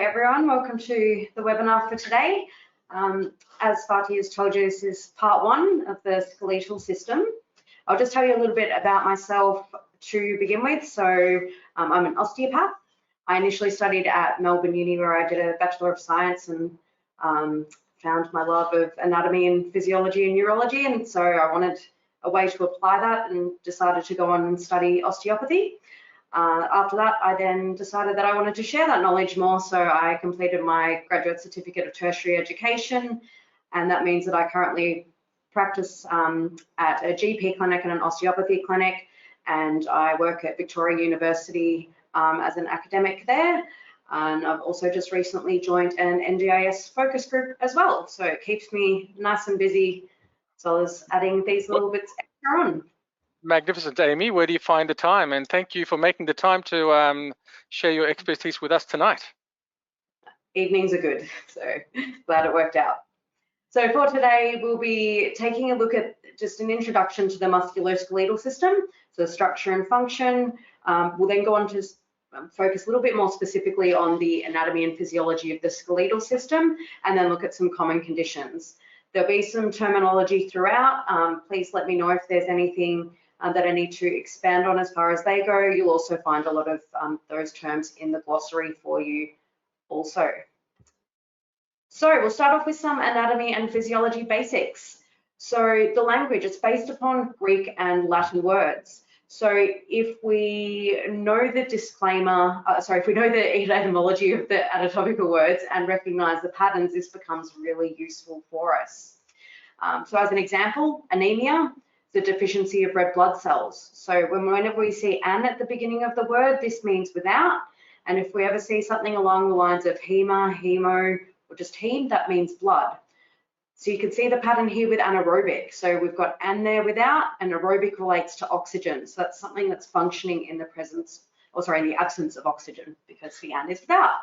everyone, welcome to the webinar for today. As Fatih has told you, this is part one of the skeletal system. I'll just tell you a little bit about myself to begin with. So I'm an osteopath. I initially studied at Melbourne Uni where I did a Bachelor of Science and found my love of anatomy and physiology and neurology, and so I wanted a way to apply that and decided to go on and study osteopathy. After that, I then decided that I wanted to share that knowledge more, so I completed my graduate certificate of tertiary education, and that means that I currently practice at a GP clinic and an osteopathy clinic, and I work at Victoria University as an academic there, and I've also just recently joined an NDIS focus group as well, so it keeps me nice and busy, as well as adding these little bits extra on. Magnificent, Amy. Where do you find the time? And thank you for making the time to share your expertise with us tonight. Evenings are good, so glad it worked out. So for today, we'll be taking a look at just an introduction to the musculoskeletal system, so structure and function. We'll then go on to focus a little bit more specifically on the anatomy and physiology of the skeletal system, and then look at some common conditions. There'll be some terminology throughout. Please let me know if there's anything that I need to expand on as far as they go. You'll also find a lot of those terms in the glossary for you also. So we'll start off with some anatomy and physiology basics. So the language, it's based upon Greek and Latin words. So if we know the disclaimer, if we know the etymology of the anatomical words and recognize the patterns, this becomes really useful for us. So as an example, anemia, the deficiency of red blood cells. So whenever we see "an" at the beginning of the word, this means without. And if we ever see something along the lines of hema, hemo, or just heme, that means blood. So you can see the pattern here with anaerobic. So we've got "an" there without, and aerobic relates to oxygen. So that's something that's functioning in the presence, or sorry, in the absence of oxygen, because the "an" is without.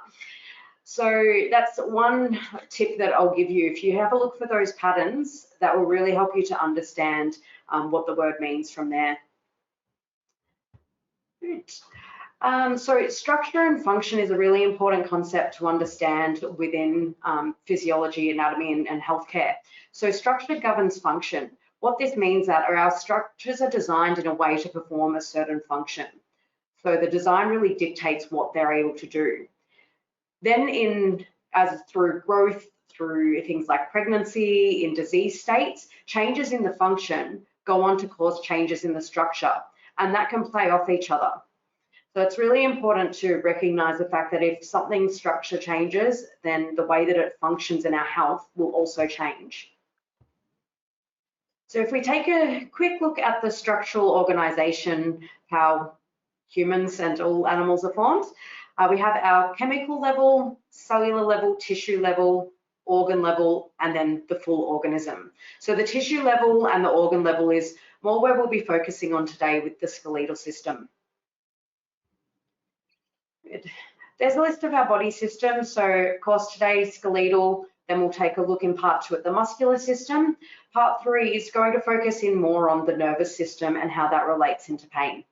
So that's one tip that I'll give you. If you have a look for those patterns, that will really help you to understand what the word means from there. Good. So structure and function is a really important concept to understand within physiology, anatomy, and healthcare. So structure governs function. What this means that our structures are designed in a way to perform a certain function. So the design really dictates what they're able to do. Then through growth, through things like pregnancy, in disease states, changes in the function go on to cause changes in the structure, and that can play off each other. So it's really important to recognize the fact that if something's structure changes, then the way that it functions in our health will also change. So if we take a quick look at the structural organization, how humans and all animals are formed, we have our chemical level, cellular level, tissue level, organ level, and then the full organism. So the tissue level and the organ level is more where we'll be focusing on today with the skeletal system. Good. There's a list of our body systems. So of course today skeletal, then we'll take a look in part 2 at the muscular system. Part 3 is going to focus in more on the nervous system and how that relates into pain.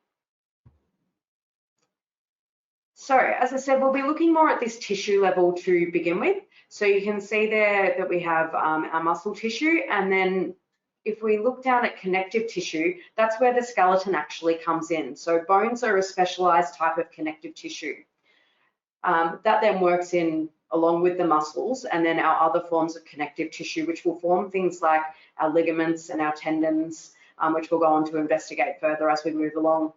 So as I said, we'll be looking more at this tissue level to begin with. So you can see there that we have our muscle tissue, and then if we look down at connective tissue, that's where the skeleton actually comes in. So bones are a specialized type of connective tissue. That then works in along with the muscles, and then our other forms of connective tissue, which will form things like our ligaments and our tendons, which we'll go on to investigate further as we move along.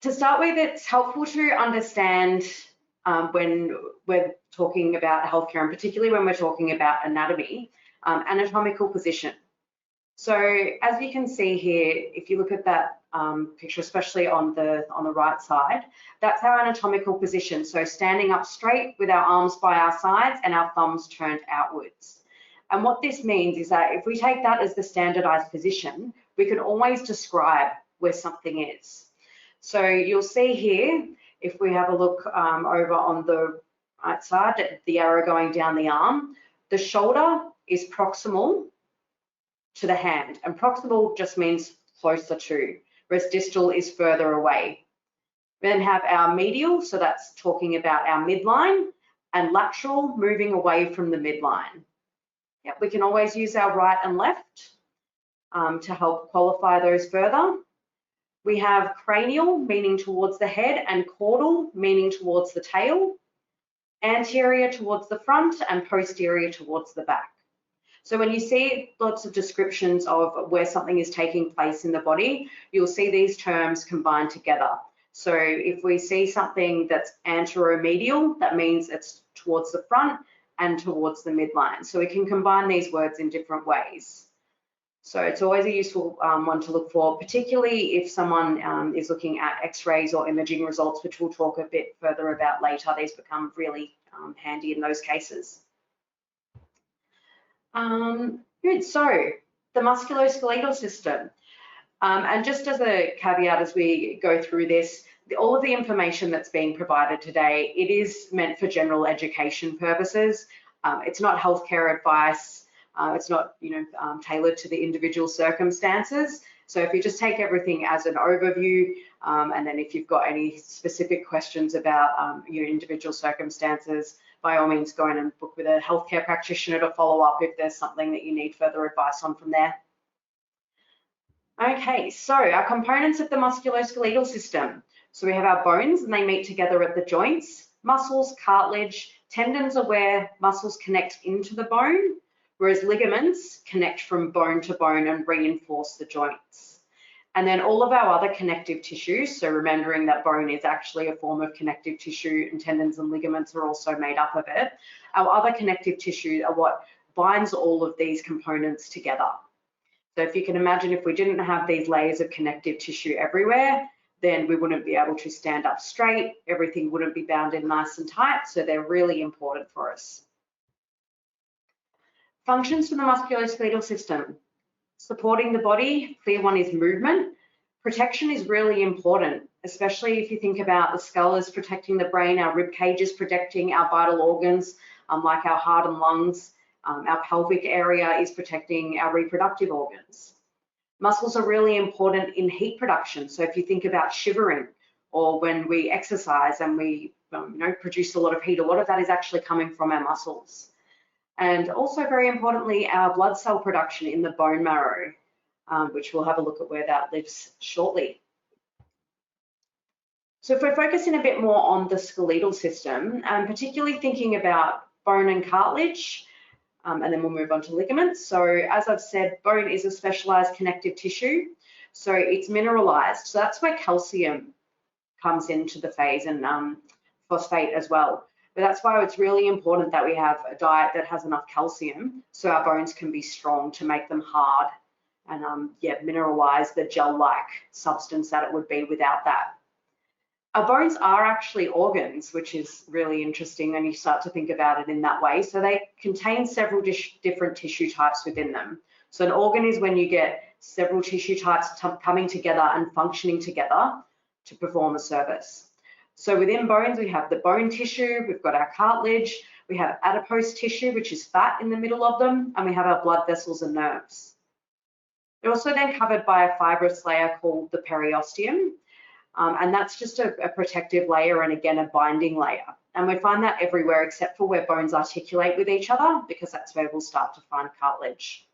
To start with, it's helpful to understand when we're talking about healthcare, and particularly when we're talking about anatomy, anatomical position. So as you can see here, if you look at that picture, especially on the right side, that's our anatomical position. So standing up straight with our arms by our sides and our thumbs turned outwards. And what this means is that if we take that as the standardized position, we can always describe where something is. So you'll see here, if we have a look over on the right side, the arrow going down the arm, the shoulder is proximal to the hand, and proximal just means closer to, whereas distal is further away. We then have our medial, so that's talking about our midline, and lateral, moving away from the midline. Yep, we can always use our right and left to help qualify those further. We have cranial, meaning towards the head, and caudal, meaning towards the tail, anterior towards the front, and posterior towards the back. So when you see lots of descriptions of where something is taking place in the body, you'll see these terms combined together. So if we see something that's anteromedial, that means it's towards the front and towards the midline. So we can combine these words in different ways. So it's always a useful one to look for, particularly if someone is looking at x-rays or imaging results, which we'll talk a bit further about later. These become really handy in those cases. Good, so the musculoskeletal system. And just as a caveat as we go through this, all of the information that's being provided today, it is meant for general education purposes. It's not healthcare advice. It's not, tailored to the individual circumstances. So if you just take everything as an overview, and then if you've got any specific questions about your individual circumstances, by all means, go in and book with a healthcare practitioner to follow up if there's something that you need further advice on from there. Okay, so our components of the musculoskeletal system. So we have our bones, and they meet together at the joints. Muscles, cartilage, tendons are where muscles connect into the bone, whereas ligaments connect from bone to bone and reinforce the joints. And then all of our other connective tissues, so remembering that bone is actually a form of connective tissue and tendons and ligaments are also made up of it. Our other connective tissue are what binds all of these components together. So if you can imagine, if we didn't have these layers of connective tissue everywhere, then we wouldn't be able to stand up straight. Everything wouldn't be bound in nice and tight. So they're really important for us. Functions for the musculoskeletal system. Supporting the body, clear one is movement. Protection is really important, especially if you think about the skull is protecting the brain, our rib cage is protecting our vital organs, like our heart and lungs. Our pelvic area is protecting our reproductive organs. Muscles are really important in heat production. So if you think about shivering, or when we exercise and we produce a lot of heat, a lot of that is actually coming from our muscles. And also very importantly, our blood cell production in the bone marrow, which we'll have a look at where that lives shortly. So if we're focusing a bit more on the skeletal system, particularly thinking about bone and cartilage, and then we'll move on to ligaments. So as I've said, bone is a specialized connective tissue. So it's mineralized. So that's where calcium comes into the phase, and phosphate as well. But that's why it's really important that we have a diet that has enough calcium so our bones can be strong, to make them hard and mineralize the gel-like substance that it would be without that. Our bones are actually organs, which is really interesting when you start to think about it in that way. So they contain several different tissue types within them. So an organ is when you get several tissue types coming together and functioning together to perform a service. So within bones, we have the bone tissue, we've got our cartilage, we have adipose tissue, which is fat in the middle of them, and we have our blood vessels and nerves. They're also then covered by a fibrous layer called the periosteum, and that's just a protective layer, and again, a binding layer. And we find that everywhere except for where bones articulate with each other, because that's where we'll start to find cartilage.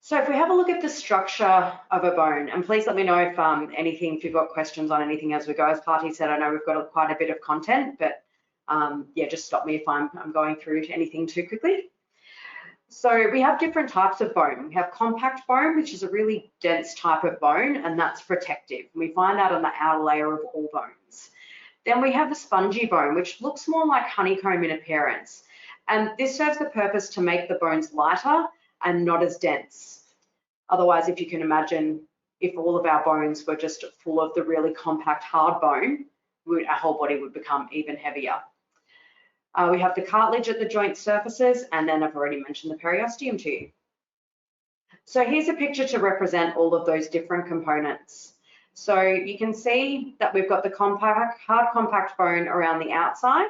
So if we have a look at the structure of a bone, and please let me know if you've got questions on anything as we go. As Party said, I know we've got quite a bit of content, but just stop me if I'm going through anything too quickly. So we have different types of bone. We have compact bone, which is a really dense type of bone, and that's protective. We find that on the outer layer of all bones. Then we have a spongy bone, which looks more like honeycomb in appearance. And this serves the purpose to make the bones lighter and not as dense. Otherwise, if you can imagine, if all of our bones were just full of the really compact hard bone, our whole body would become even heavier. We have the cartilage at the joint surfaces, and then I've already mentioned the periosteum to you. So here's a picture to represent all of those different components. So you can see that we've got the hard compact bone around the outside,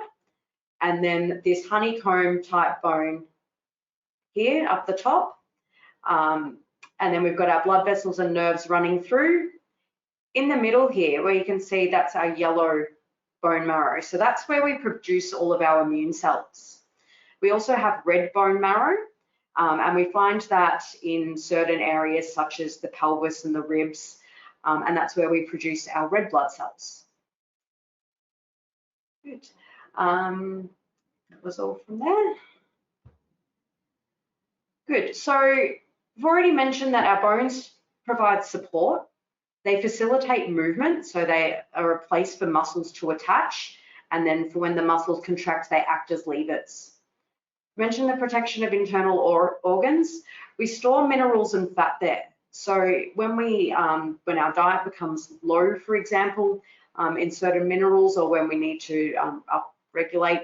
and then this honeycomb type bone here up the top. And then we've got our blood vessels and nerves running through, In the middle here, where you can see that's our yellow bone marrow. So that's where we produce all of our immune cells. We also have red bone marrow, and we find that in certain areas such as the pelvis and the ribs, and that's where we produce our red blood cells. Good. That was all from there. Good. So I've already mentioned that our bones provide support. They facilitate movement, so they are a place for muscles to attach, and then for when the muscles contract, they act as levers. I mentioned the protection of internal organs. We store minerals and fat there. So when our diet becomes low, for example, in certain minerals, or when we need to upregulate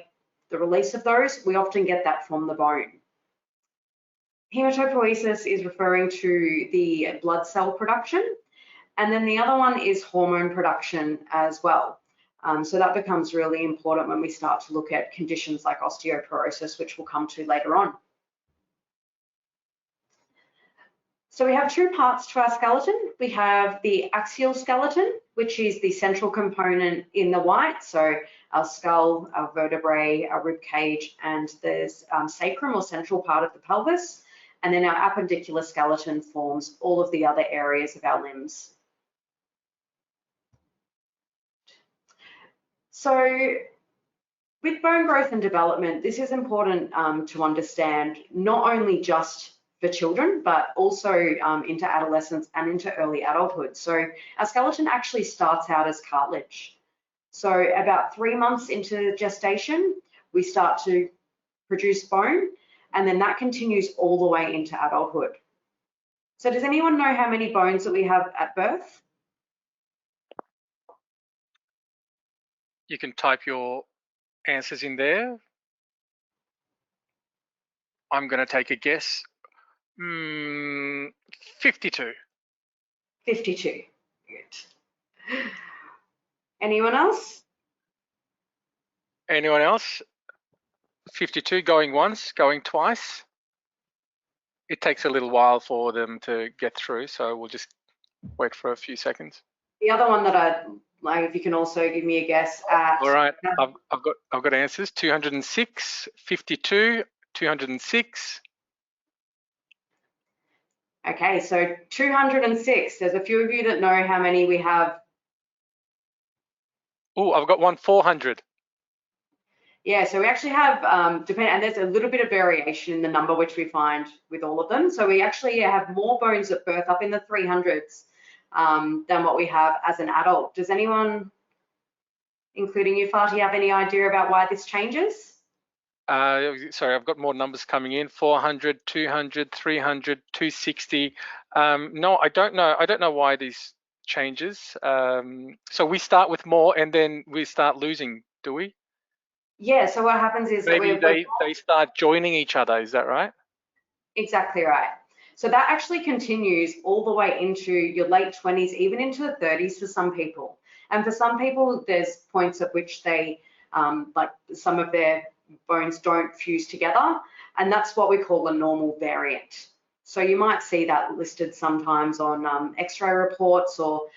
the release of those, we often get that from the bone. Hematopoiesis is referring to the blood cell production. And then the other one is hormone production as well. So that becomes really important when we start to look at conditions like osteoporosis, which we'll come to later on. So we have two parts to our skeleton. We have the axial skeleton, which is the central component in the white. So our skull, our vertebrae, our rib cage, and the sacrum or central part of the pelvis. And then our appendicular skeleton forms all of the other areas of our limbs. So with bone growth and development, this is important to understand, not only just for children, but also into adolescence and into early adulthood. So our skeleton actually starts out as cartilage. So about 3 months into gestation, we start to produce bone, and then that continues all the way into adulthood. So does anyone know how many bones that we have at birth? You can type your answers in there. I'm going to take a guess. 52. 52. Good. Anyone else? Anyone else? 52 going once, going twice. It takes a little while for them to get through, so we'll just wait for a few seconds. The other one that I'd like, if you can also give me a guess at. All right, I've got answers. 206, 52, 206. Okay, so 206. There's a few of you that know how many we have. Oh, I've got one 400. Yeah, so we actually have, and there's a little bit of variation in the number which we find with all of them. So we actually have more bones at birth, up in the 300s, than what we have as an adult. Does anyone, including you, Fatih, have any idea about why this changes? Sorry, I've got more numbers coming in. 400, 200, 300, 260. No, I don't know. I don't know why these changes. So we start with more and then we start losing, do we? Yeah, so what happens is maybe they start joining each other, is that right? Exactly right. So that actually continues all the way into your late 20s, even into the 30s for some people. And for some people, there's points at which they, like some of their bones don't fuse together, and that's what we call a normal variant. So you might see that listed sometimes on X-ray reports or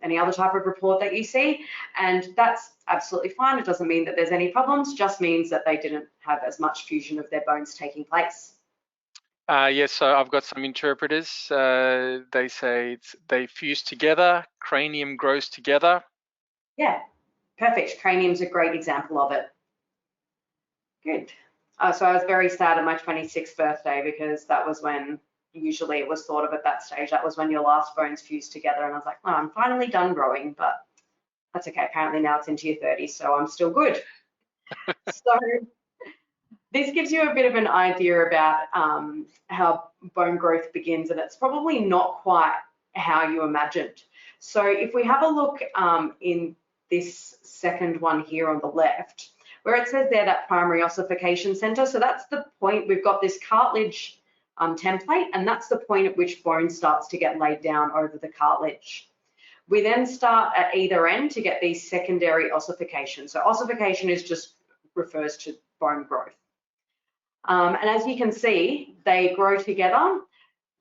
any other type of report that you see, and that's absolutely fine. It doesn't mean that there's any problems, just means that they didn't have as much fusion of their bones taking place. Yes, so I've got some interpreters. They say they fuse together, cranium grows together. Yeah, perfect. Cranium's a great example of it. Good. So I was very sad at my 26th birthday because that was when usually it was thought of at that stage. That was when your last bones fused together, and I was like, oh, I'm finally done growing, but that's okay. Apparently now it's into your 30s, so I'm still good. So this gives you a bit of an idea about how bone growth begins, and it's probably not quite how you imagined. So if we have a look in this second one here on the left, where it says there that primary ossification center, so that's the point, we've got this cartilage template, and that's the point at which bone starts to get laid down over the cartilage. We then start at either end to get these secondary ossifications. So ossification is just refers to bone growth. And as you can see, they grow together.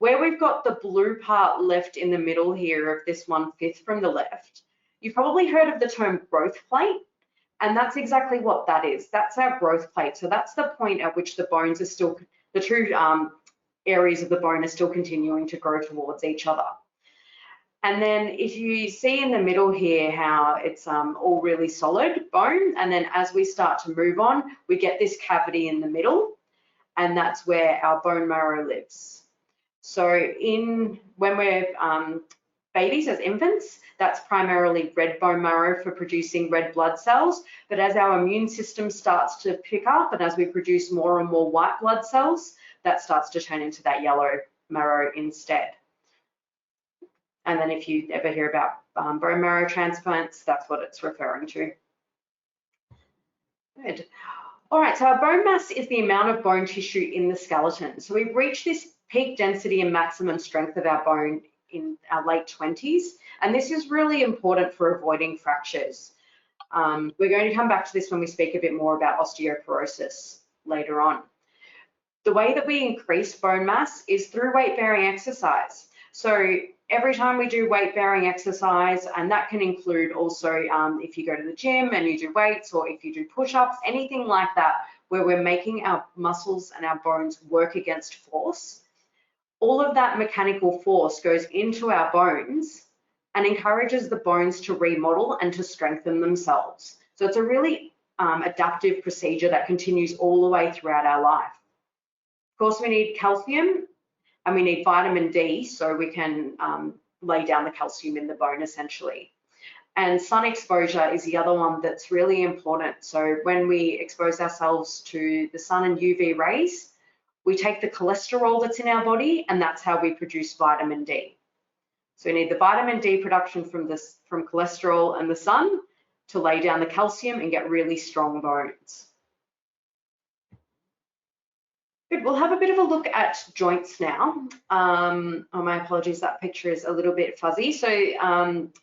Where we've got the blue part left in the middle here of this 1/5 from the left, you've probably heard of the term growth plate, and that's exactly what that is. That's our growth plate. So that's the point at which the bones are still, the two areas of the bone are still continuing to grow towards each other. And then if you see in the middle here how it's all really solid bone, and then as we start to move on, we get this cavity in the middle, and that's where our bone marrow lives. So when we're babies, as infants, that's primarily red bone marrow for producing red blood cells. But as our immune system starts to pick up and as we produce more and more white blood cells, that starts to turn into that yellow marrow instead. And then if you ever hear about bone marrow transplants, that's what it's referring to. Good. All right, so our bone mass is the amount of bone tissue in the skeleton. So we've reached this peak density and maximum strength of our bone in our late 20s, and this is really important for avoiding fractures. We're going to come back to this when we speak a bit more about osteoporosis later on. The way that we increase bone mass is through weight-bearing exercise. So every time we do weight-bearing exercise, and that can include also if you go to the gym and you do weights, or if you do push-ups, anything like that, where we're making our muscles and our bones work against force, all of that mechanical force goes into our bones and encourages the bones to remodel and to strengthen themselves. So it's a really adaptive procedure that continues all the way throughout our life. Of course, we need calcium and we need vitamin D so we can lay down the calcium in the bone essentially. And sun exposure is the other one that's really important. So when we expose ourselves to the sun and UV rays, we take the cholesterol that's in our body, and that's how we produce vitamin D. So we need the vitamin D production from cholesterol and the sun to lay down the calcium and get really strong bones. Good, we'll have a bit of a look at joints now. Oh, my apologies, that picture is a little bit fuzzy. So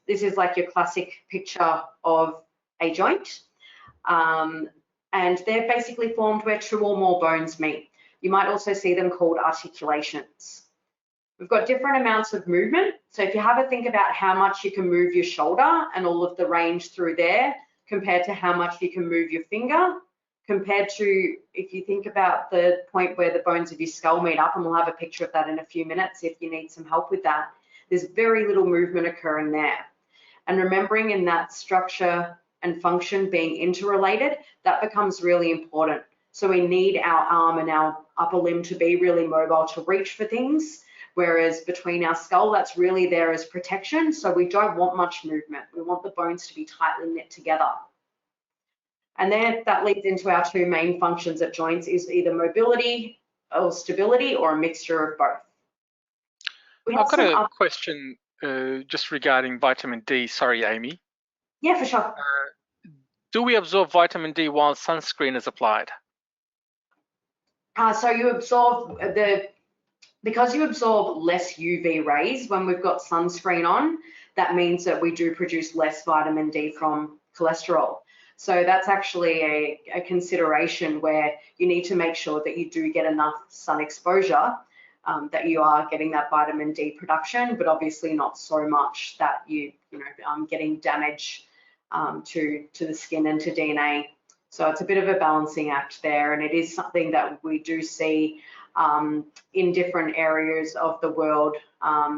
this is like your classic picture of a joint. And they're basically formed where two or more bones meet. You might also see them called articulations. We've got different amounts of movement. So if you have a think about how much you can move your shoulder and all of the range through there, compared to how much you can move your finger, compared to if you think about the point where the bones of your skull meet up, and we'll have a picture of that in a few minutes if you need some help with that, there's very little movement occurring there. And remembering in that structure and function being interrelated, that becomes really important. So we need our arm and our upper limb to be really mobile to reach for things, whereas between our skull, that's really there as protection. So we don't want much movement. We want the bones to be tightly knit together. And then that leads into our two main functions at joints is either mobility or stability or a mixture of both. I've got a question just regarding vitamin D. Sorry, Amy. Yeah, for sure. Do we absorb vitamin D while sunscreen is applied? So you absorb because you absorb less UV rays when we've got sunscreen on, that means that we do produce less vitamin D from cholesterol. So that's actually a consideration where you need to make sure that you do get enough sun exposure, that you are getting that vitamin D production, but obviously not so much that you getting damage to the skin and to DNA. So it's a bit of a balancing act there, and it is something that we do see in different areas of the world,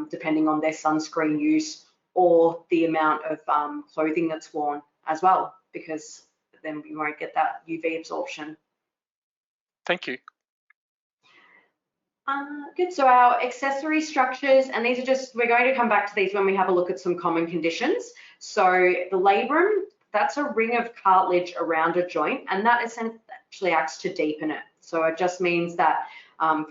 depending on their sunscreen use or the amount of clothing that's worn as well, because then we won't get that UV absorption. Thank you. Good, so our accessory structures, and these are just, we're going to come back to these when we have a look at some common conditions. So the labrum, that's a ring of cartilage around a joint, and that essentially acts to deepen it. So it just means that,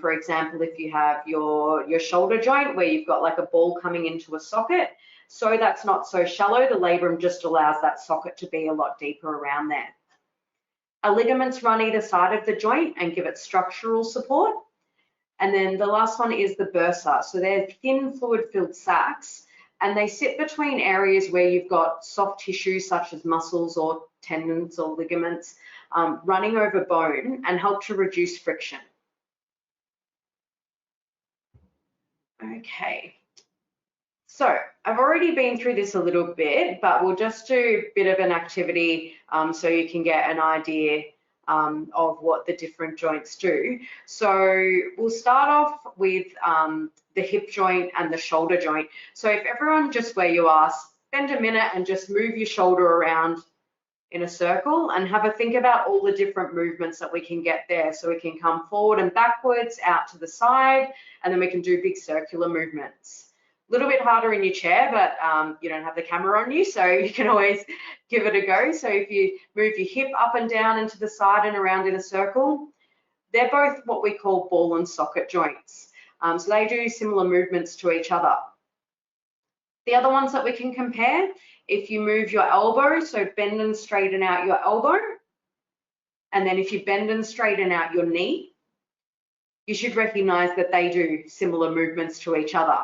for example, if you have your shoulder joint where you've got like a ball coming into a socket, so that's not so shallow, the labrum just allows that socket to be a lot deeper around there. Our ligaments run either side of the joint and give it structural support. And then the last one is the bursa. So they're thin fluid-filled sacs, and they sit between areas where you've got soft tissue such as muscles or tendons or ligaments running over bone and help to reduce friction. Okay. So I've already been through this a little bit, but we'll just do a bit of an activity so you can get an idea of what the different joints do. So we'll start off with the hip joint and the shoulder joint. So if everyone just where you are, spend a minute and just move your shoulder around in a circle and have a think about all the different movements that we can get there. So we can come forward and backwards, out to the side, and then we can do big circular movements. A little bit harder in your chair, but you don't have the camera on you, so you can always give it a go. So if you move your hip up and down and to the side and around in a circle, they're both what we call ball and socket joints. So they do similar movements to each other. The other ones that we can compare, if you move your elbow, so bend and straighten out your elbow, and then if you bend and straighten out your knee, you should recognize that they do similar movements to each other.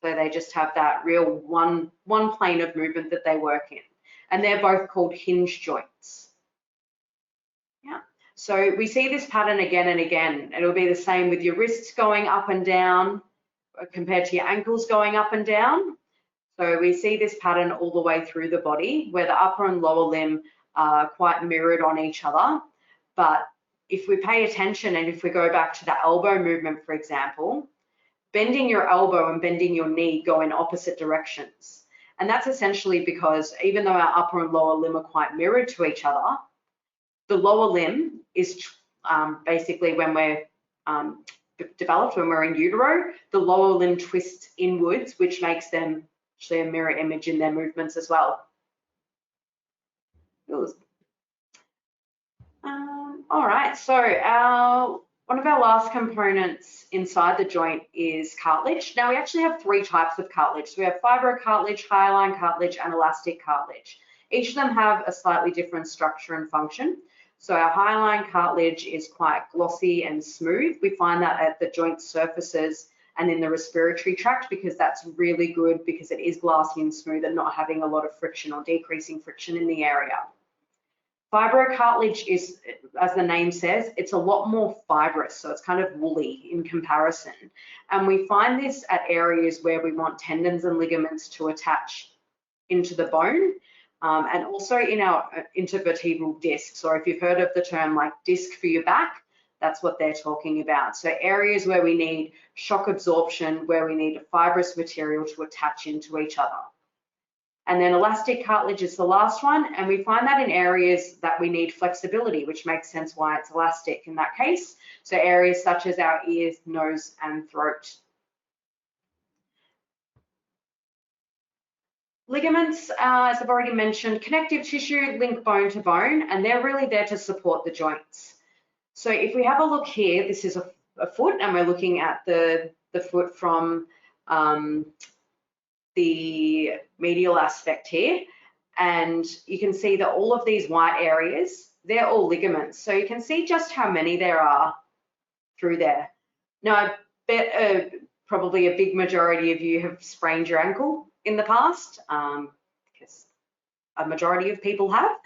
So they just have that real one plane of movement that they work in. And they're both called hinge joints. Yeah. So we see this pattern again and again. It'll be the same with your wrists going up and down compared to your ankles going up and down. So we see this pattern all the way through the body where the upper and lower limb are quite mirrored on each other. But if we pay attention and if we go back to the elbow movement, for example, bending your elbow and bending your knee go in opposite directions. And that's essentially because even though our upper and lower limb are quite mirrored to each other, the lower limb is basically when we're developed, when we're in utero, the lower limb twists inwards, which makes them actually a mirror image in their movements as well. All right, so one of our last components inside the joint is cartilage. Now we actually have three types of cartilage. So we have fibrocartilage, hyaline cartilage, and elastic cartilage. Each of them have a slightly different structure and function. So our hyaline cartilage is quite glossy and smooth. We find that at the joint surfaces and in the respiratory tract because that's really good because it is glassy and smooth and not having a lot of friction or decreasing friction in the area. Fibrocartilage is, as the name says, it's a lot more fibrous, so it's kind of woolly in comparison. And we find this at areas where we want tendons and ligaments to attach into the bone, and also in our intervertebral discs, or if you've heard of the term like disc for your back, that's what they're talking about. So areas where we need shock absorption, where we need a fibrous material to attach into each other. And then elastic cartilage is the last one, and we find that in areas that we need flexibility, which makes sense why it's elastic in that case. So areas such as our ears, nose, and throat. Ligaments, as I've already mentioned, connective tissue, link bone to bone, and they're really there to support the joints. So if we have a look here, this is a foot, and we're looking at the foot from the medial aspect here, and you can see that all of these white areas, they're all ligaments. So you can see just how many there are through there. Now, I bet probably a big majority of you have sprained your ankle in the past, because a majority of people have,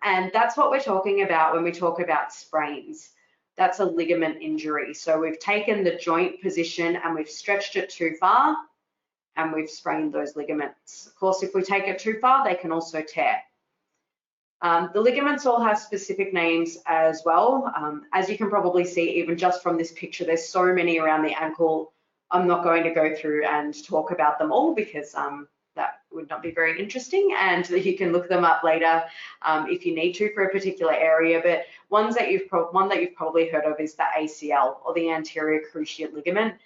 and that's what we're talking about when we talk about sprains. That's a ligament injury. So we've taken the joint position and we've stretched it too far, and we've sprained those ligaments. Of course, if we take it too far, they can also tear. The ligaments all have specific names as well. As you can probably see, even just from this picture, there's so many around the ankle. I'm not going to go through and talk about them all because that would not be very interesting, and you can look them up later if you need to for a particular area. But one that you've probably heard of is the ACL, or the anterior cruciate ligament.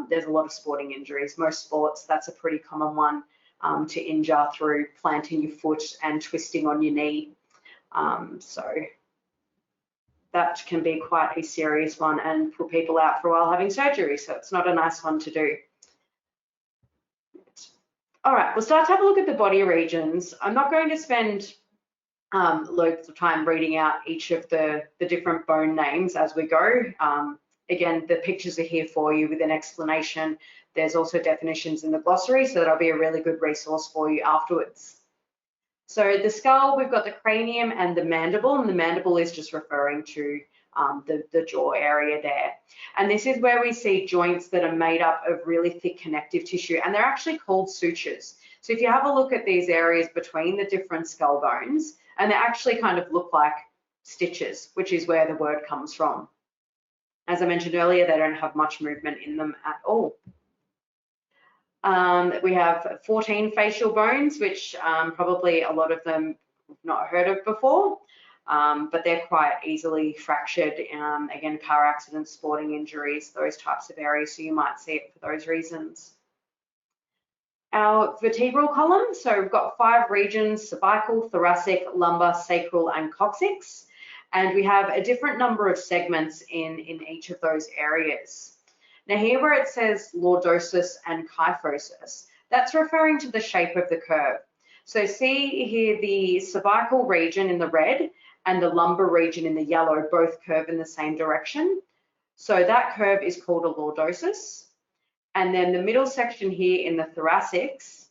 There's a lot of sporting injuries. Most sports, that's a pretty common one to injure through planting your foot and twisting on your knee. So that can be quite a serious one and put people out for a while having surgery. So it's not a nice one to do. All right, we'll start to have a look at the body regions. I'm not going to spend loads of time reading out each of the different bone names as we go. Again, the pictures are here for you with an explanation. There's also definitions in the glossary, so that'll be a really good resource for you afterwards. So the skull, we've got the cranium and the mandible is just referring to the jaw area there. And this is where we see joints that are made up of really thick connective tissue, and they're actually called sutures. So if you have a look at these areas between the different skull bones, and they actually kind of look like stitches, which is where the word comes from. As I mentioned earlier, they don't have much movement in them at all. We have 14 facial bones, which probably a lot of them have not heard of before, but they're quite easily fractured. Again, car accidents, sporting injuries, those types of areas, so you might see it for those reasons. Our vertebral column, so we've got 5 regions: cervical, thoracic, lumbar, sacral, and coccyx. And we have a different number of segments in each of those areas. Now here where it says lordosis and kyphosis, that's referring to the shape of the curve. So see here the cervical region in the red and the lumbar region in the yellow both curve in the same direction. So that curve is called a lordosis. And then the middle section here in the thoracics,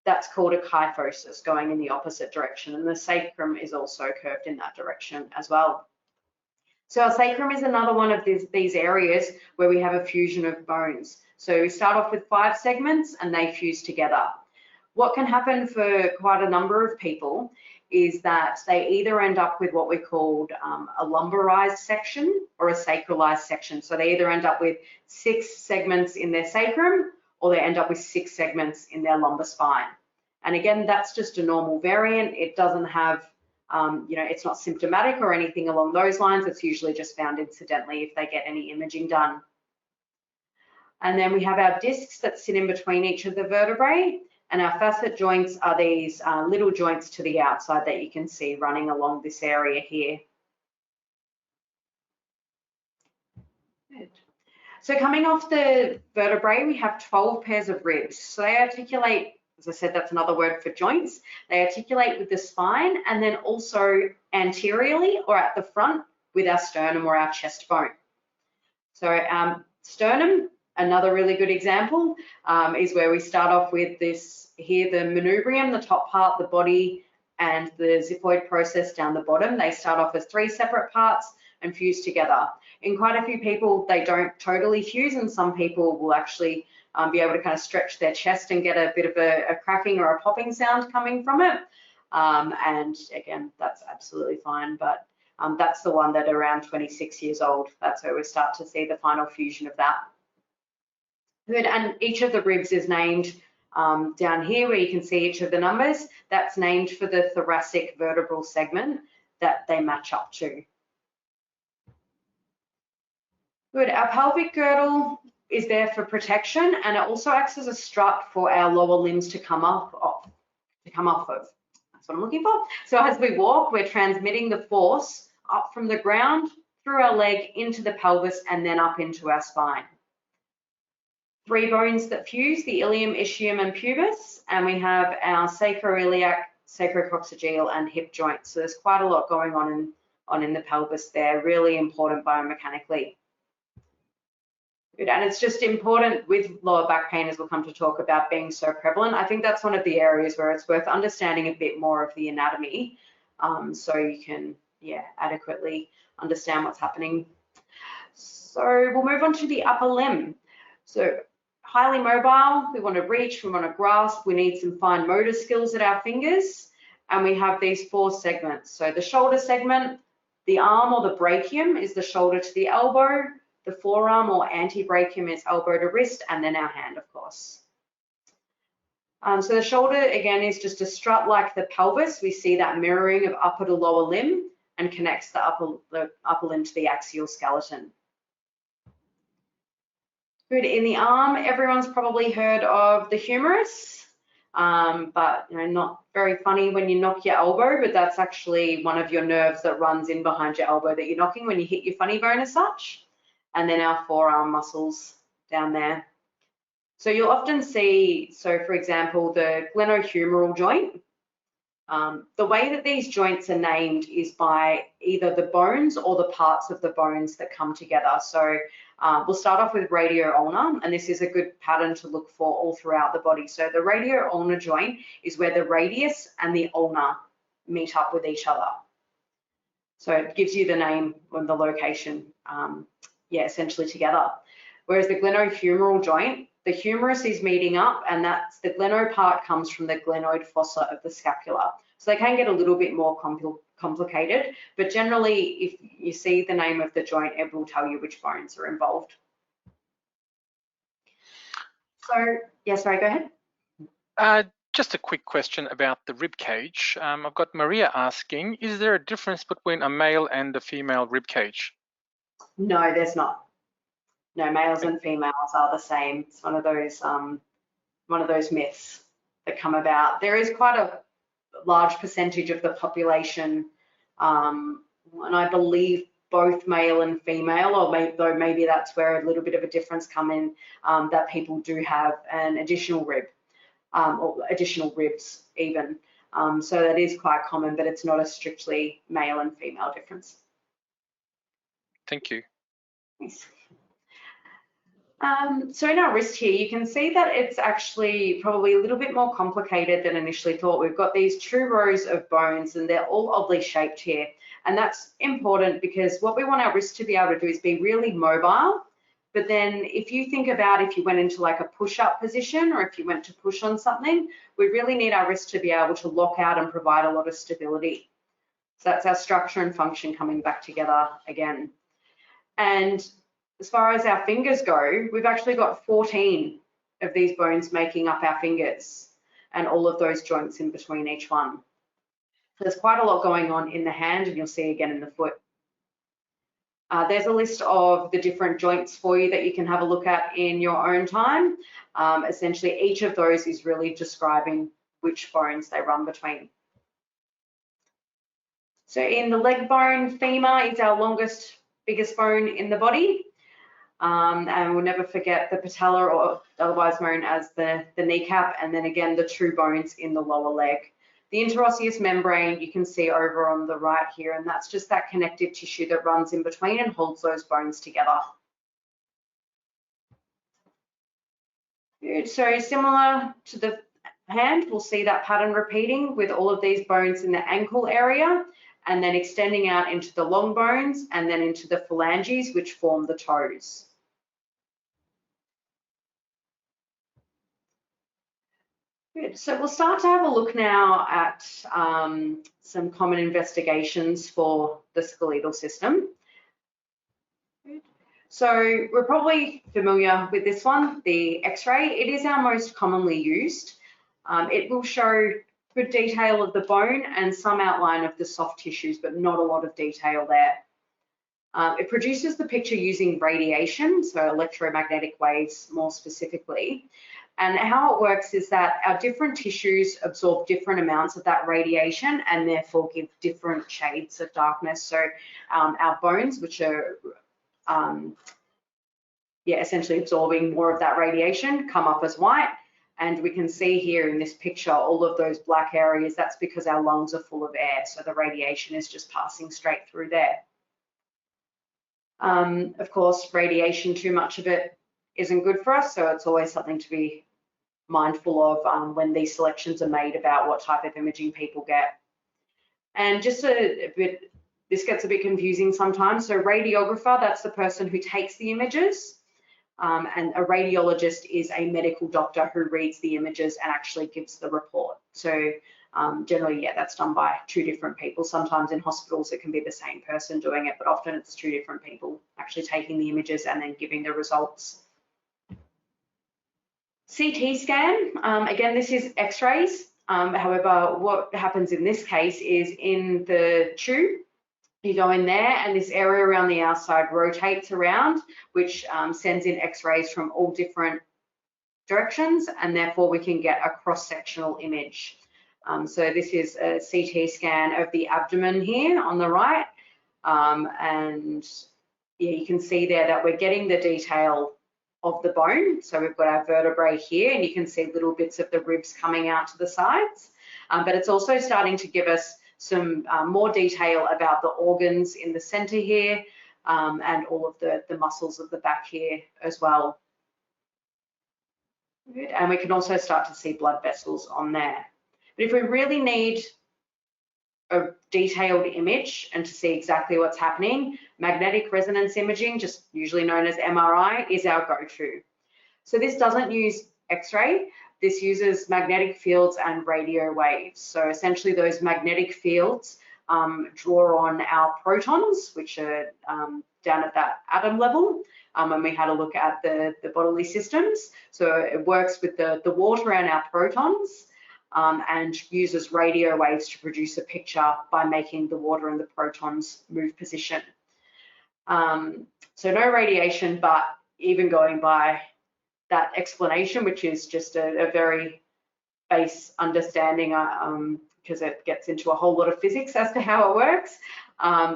that's called a kyphosis, going in the opposite direction. And the sacrum is also curved in that direction as well. So our sacrum is another one of these areas where we have a fusion of bones. So we start off with 5 segments and they fuse together. What can happen for quite a number of people is that they either end up with what we called a lumbarized section or a sacralized section. So they either end up with 6 segments in their sacrum, or they end up with 6 segments in their lumbar spine. And again, that's just a normal variant. It doesn't have, it's not symptomatic or anything along those lines. It's usually just found incidentally if they get any imaging done. And then we have our discs that sit in between each of the vertebrae, and our facet joints are these little joints to the outside that you can see running along this area here. Good. So coming off the vertebrae, we have 12 pairs of ribs. So they articulate, as I said, that's another word for joints. They articulate with the spine and then also anteriorly or at the front with our sternum or our chest bone. So sternum, another really good example, is where we start off with this here, the manubrium, the top part, the body, and the xiphoid process down the bottom. They start off as 3 separate parts and fuse together. In quite a few people, they don't totally fuse, and some people will actually be able to kind of stretch their chest and get a bit of a cracking or a popping sound coming from it. And again, that's absolutely fine, but that's the one that around 26 years old, that's where we start to see the final fusion of that. Good, and each of the ribs is named down here where you can see each of the numbers. That's named for the thoracic vertebral segment that they match up to. Good, our pelvic girdle is there for protection, and it also acts as a strut for our lower limbs to come off of. That's what I'm looking for. So as we walk, we're transmitting the force up from the ground, through our leg, into the pelvis, and then up into our spine. 3 bones that fuse, the ilium, ischium, and pubis, and we have our sacroiliac, sacrococcygeal, and hip joints. So there's quite a lot going on in the pelvis there, really important biomechanically. Good. And it's just important with lower back pain, as we'll come to talk about, being so prevalent. I think that's one of the areas where it's worth understanding a bit more of the anatomy, so you can, adequately understand what's happening. So we'll move on to the upper limb. So highly mobile, we want to reach, we want to grasp, we need some fine motor skills at our fingers, and we have these 4 segments. So the shoulder segment, the arm or the brachium is the shoulder to the elbow, the forearm or antebrachium is elbow to wrist, and then our hand, of course. So the shoulder, again, is just a strut like the pelvis. We see that mirroring of upper to lower limb and connects the upper limb to the axial skeleton. Good. In the arm, everyone's probably heard of the humerus, but not very funny when you knock your elbow, but that's actually one of your nerves that runs in behind your elbow that you're knocking when you hit your funny bone as such. And then our forearm muscles down there. So you'll often see, so for example, the glenohumeral joint. The way that these joints are named is by either the bones or the parts of the bones that come together. So we'll start off with radio-ulnar, and this is a good pattern to look for all throughout the body. So the radio-ulnar joint is where the radius and the ulna meet up with each other. So it gives you the name and the location, yeah, essentially together. Whereas the glenohumeral joint, the humerus is meeting up, and that's the gleno part comes from the glenoid fossa of the scapula. So they can get a little bit more complicated, but generally, if you see the name of the joint, it will tell you which bones are involved. So, yeah, sorry, go ahead. Just a quick question about the rib cage. I've got Maria asking, is there a difference between a male and a female rib cage? No, there's not. No, males and females are the same. It's one of those myths that come about. There is quite a large percentage of the population, and I believe both male and female, or though maybe that's where a little bit of a difference come in, that people do have an additional rib, or additional ribs even. So that is quite common, but it's not a strictly male and female difference. Thank you. Thanks. So in our wrist here, you can see that it's actually probably a little bit more complicated than initially thought. We've got these 2 rows of bones, and they're all oddly shaped here. And that's important because what we want our wrist to be able to do is be really mobile. But then if you think about if you went into like a push-up position, or if you went to push on something, we really need our wrist to be able to lock out and provide a lot of stability. So that's our structure and function coming back together again. And as far as our fingers go, we've actually got 14 of these bones making up our fingers, and all of those joints in between each one. So there's quite a lot going on in the hand, and you'll see again in the foot. There's a list of the different joints for you that you can have a look at in your own time. Essentially, each of those is really describing which bones they run between. So in the leg bone, femur is our longest, biggest bone in the body. And we'll never forget the patella, or otherwise known as the kneecap, and then again the 2 bones in the lower leg. The interosseous membrane you can see over on the right here, and that's just that connective tissue that runs in between and holds those bones together. Good. So similar to the hand, we'll see that pattern repeating with all of these bones in the ankle area, and then extending out into the long bones and then into the phalanges, which form the toes. Good. So we'll start to have a look now at some common investigations for the skeletal system. Good. So we're probably familiar with this one, the X-ray. It is our most commonly used. It will show good detail of the bone and some outline of the soft tissues, but not a lot of detail there. It produces the picture using radiation, so electromagnetic waves more specifically. And how it works is that our different tissues absorb different amounts of that radiation and therefore give different shades of darkness. So our bones, which are essentially absorbing more of that radiation, come up as white. And we can see here in this picture, all of those black areas, that's because our lungs are full of air. So the radiation is just passing straight through there. Of course, radiation, too much of it isn't good for us. So it's always something to be mindful of when these selections are made about what type of imaging people get. And just this gets a bit confusing sometimes. So radiographer, that's the person who takes the images. And a radiologist is a medical doctor who reads the images and actually gives the report. So generally, that's done by 2 different people. Sometimes in hospitals, it can be the same person doing it, but often it's 2 different people actually taking the images and then giving the results. CT scan, again, this is X-rays. However, what happens in this case is in the tube, you go in there and this area around the outside rotates around, which sends in X-rays from all different directions, and therefore we can get a cross-sectional image. So this is a CT scan of the abdomen here on the right. And you can see there that we're getting the detail of the bone. So we've got our vertebrae here, and you can see little bits of the ribs coming out to the sides. But it's also starting to give us some more detail about the organs in the center here, and all of the muscles of the back here as well. Good. And we can also start to see blood vessels on there. But if we really need a detailed image and to see exactly what's happening, magnetic resonance imaging, just usually known as MRI, is our go-to. So this doesn't use X-ray. This uses magnetic fields and radio waves. So essentially those magnetic fields draw on our protons, which are down at that atom level, when we had a look at the bodily systems. So it works with the water and our protons, and uses radio waves to produce a picture by making the water and the protons move position. So no radiation, but even going by that explanation, which is just a very base understanding, because it gets into a whole lot of physics as to how it works,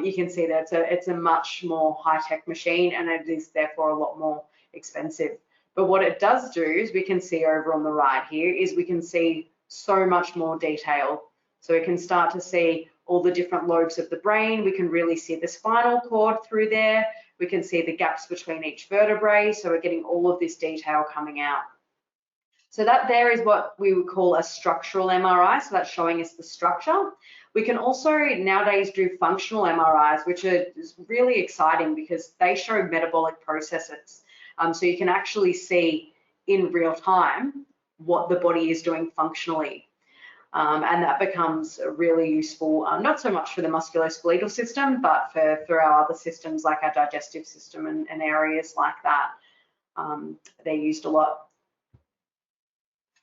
you can see that it's a much more high-tech machine, and it is therefore a lot more expensive. But what it does do, is we can see over on the right here, is we can see so much more detail. So we can start to see all the different lobes of the brain. We can really see the spinal cord through there. We can see the gaps between each vertebrae. So we're getting all of this detail coming out. So that there is what we would call a structural MRI. So that's showing us the structure. We can also nowadays do functional MRIs, which are really exciting because they show metabolic processes. So you can actually see in real time what the body is doing functionally. And that becomes really useful, not so much for the musculoskeletal system, but for our other systems like our digestive system and areas like that. They're used a lot.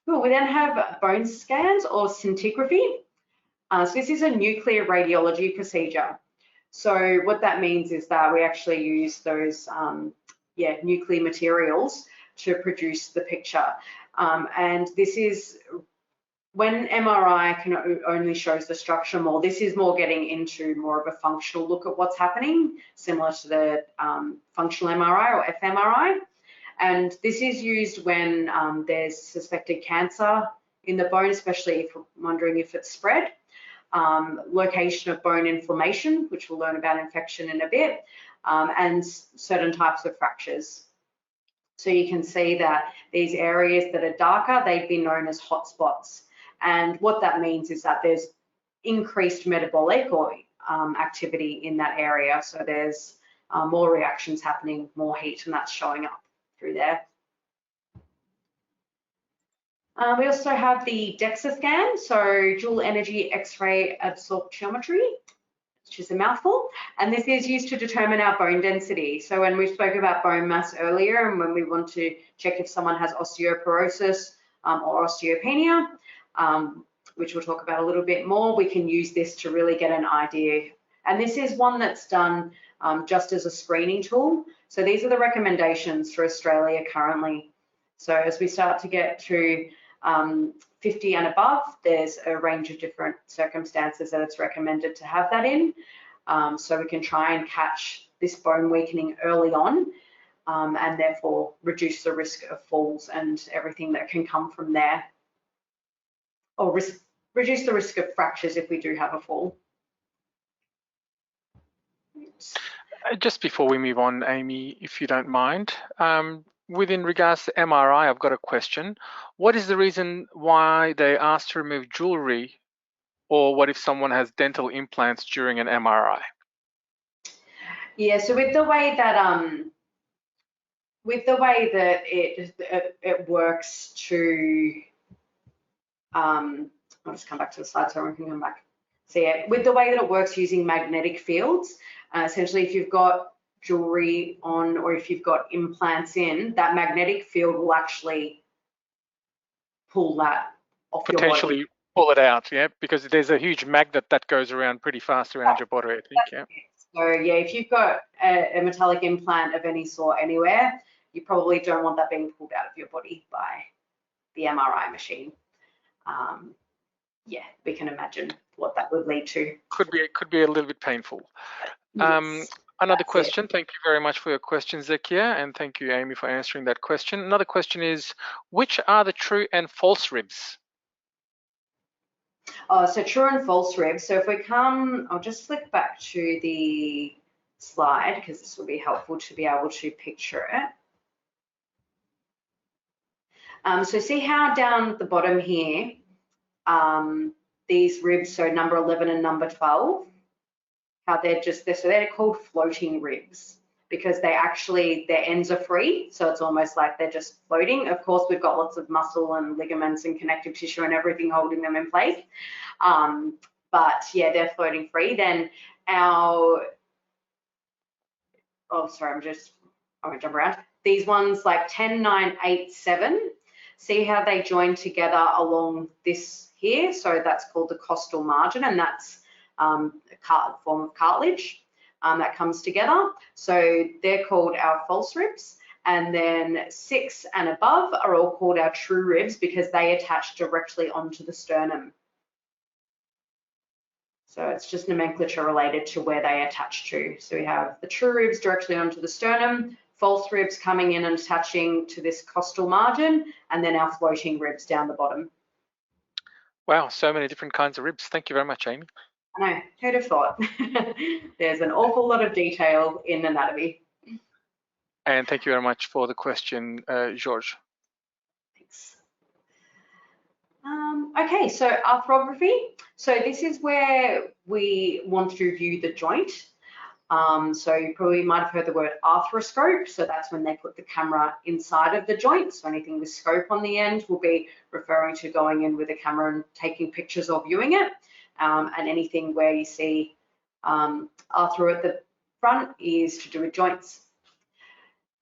Cool. We then have bone scans or scintigraphy. So this is a nuclear radiology procedure. So what that means is that we actually use those nuclear materials to produce the picture. And this is when MRI can only shows the structure more. This is more getting into more of a functional look at what's happening, similar to the functional MRI or fMRI. And this is used when there's suspected cancer in the bone, especially if we're wondering if it's spread. Location of bone inflammation, which we'll learn about infection in a bit, and certain types of fractures. So you can see that these areas that are darker, they've been known as hotspots. And what that means is that there's increased metabolic or activity in that area. So there's more reactions happening, more heat, and that's showing up through there. We also have the DEXA scan, so dual energy X-ray absorptiometry, which is a mouthful, and this is used to determine our bone density. So when we spoke about bone mass earlier, and when we want to check if someone has osteoporosis or osteopenia, which we'll talk about a little bit more, we can use this to really get an idea. And this is one that's done just as a screening tool. So these are the recommendations for Australia currently. So as we start to get to 50 and above, there's a range of different circumstances that it's recommended to have that in. So we can try and catch this bone weakening early on, and therefore reduce the risk of falls and everything that can come from there, or reduce the risk of fractures if we do have a fall. Just before we move on, Amy, if you don't mind, within regards to MRI, I've got a question. What is the reason why they asked to remove jewelry, or what if someone has dental implants during an MRI? Yeah, so with the way that it works to, I'll just come back to the slide so everyone can come back. So yeah, with the way that it works using magnetic fields, essentially if you've got jewelry on or if you've got implants in, that magnetic field will actually pull that off your body. Potentially pull it out, yeah, because there's a huge magnet that goes around pretty fast around your body, I think, yeah. So yeah, if you've got a metallic implant of any sort anywhere, you probably don't want that being pulled out of your body by the MRI machine. Yeah, we can imagine what that would lead to. Could be a little bit painful. Yes, another question. Thank you very much for your question, Zekia, and thank you, Amy, for answering that question. Another question is, which are the true and false ribs? So true and false ribs. So if we come, I'll just flick back to the slide because this will be helpful to be able to picture it. So see how down at the bottom here, these ribs, so number 11 and number 12, how they're called floating ribs because they actually, their ends are free. So it's almost like they're just floating. Of course, we've got lots of muscle and ligaments and connective tissue and everything holding them in place. But yeah, they're floating free. Then I'm gonna jump around. These ones like 10, 9, 8, 7, see how they join together along this here. So that's called the costal margin, and that's a form of cartilage that comes together. So they're called our false ribs. And then 6 and above are all called our true ribs because they attach directly onto the sternum. So it's just nomenclature related to where they attach to. So we have the true ribs directly onto the sternum, false ribs coming in and attaching to this costal margin, and then our floating ribs down the bottom. Wow, so many different kinds of ribs. Thank you very much, Amy. I know, who'd have thought? There's an awful lot of detail in anatomy. And thank you very much for the question, George. Thanks. Okay, so arthrography. So this is where we want to view the joint. So you probably might have heard the word arthroscope. So that's when they put the camera inside of the joint. So anything with scope on the end will be referring to going in with a camera and taking pictures or viewing it. And anything where you see arthro at the front is to do with joints.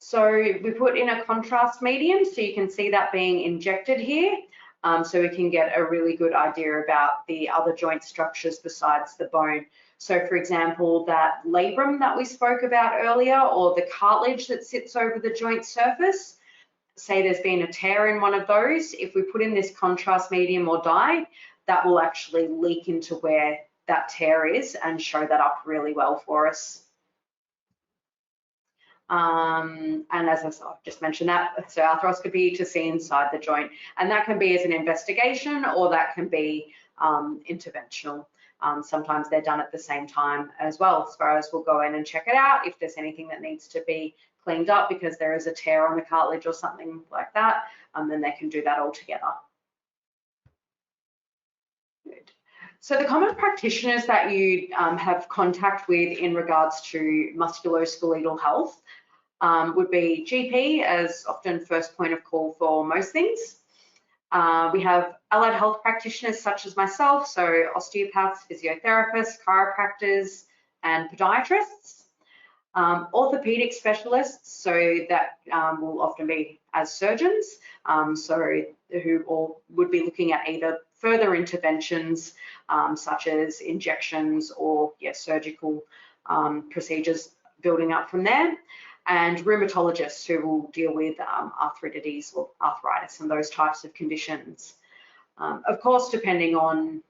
So we put in a contrast medium, so you can see that being injected here. So we can get a really good idea about the other joint structures besides the bone. So for example, that labrum that we spoke about earlier, or the cartilage that sits over the joint surface, say there's been a tear in one of those, if we put in this contrast medium or dye, that will actually leak into where that tear is and show that up really well for us. And as I've just mentioned that, so arthroscopy to see inside the joint, and that can be as an investigation or that can be interventional. Sometimes they're done at the same time as well. As far as we'll go in and check it out if there's anything that needs to be cleaned up because there is a tear on the cartilage or something like that, then they can do that all together. Good. So the common practitioners that you have contact with in regards to musculoskeletal health would be GP as often first point of call for most things. We have allied health practitioners such as myself, so osteopaths, physiotherapists, chiropractors, and podiatrists. Orthopedic specialists, so that will often be as surgeons, so who all would be looking at either further interventions such as injections or surgical procedures building up from there, and rheumatologists who will deal with arthritis or arthritis and those types of conditions. Of course, depending on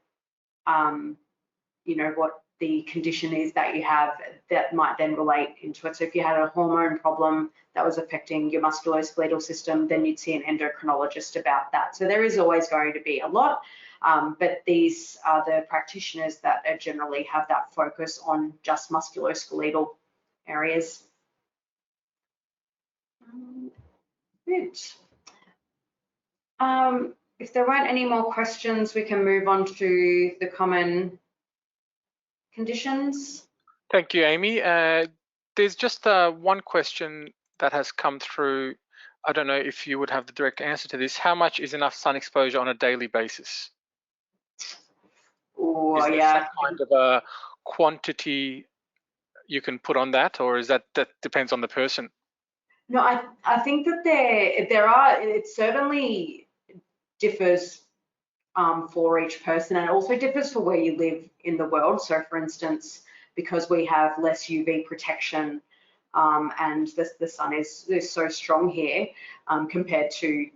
what the condition is that you have, that might then relate into it. So if you had a hormone problem that was affecting your musculoskeletal system, then you'd see an endocrinologist about that. So there is always going to be a lot, but these are the practitioners that generally have that focus on just musculoskeletal areas. Good. If there weren't any more questions, we can move on to the common conditions. Thank you, Amy. There's just one question that has come through. I don't know if you would have the direct answer to this. How much is enough sun exposure on a daily basis? Oh, is there some kind of a quantity you can put on that, or is that depends on the person? No, I think that there are, it certainly differs for each person, and also differs for where you live in the world. So for instance, because we have less UV protection and the sun is so strong here compared to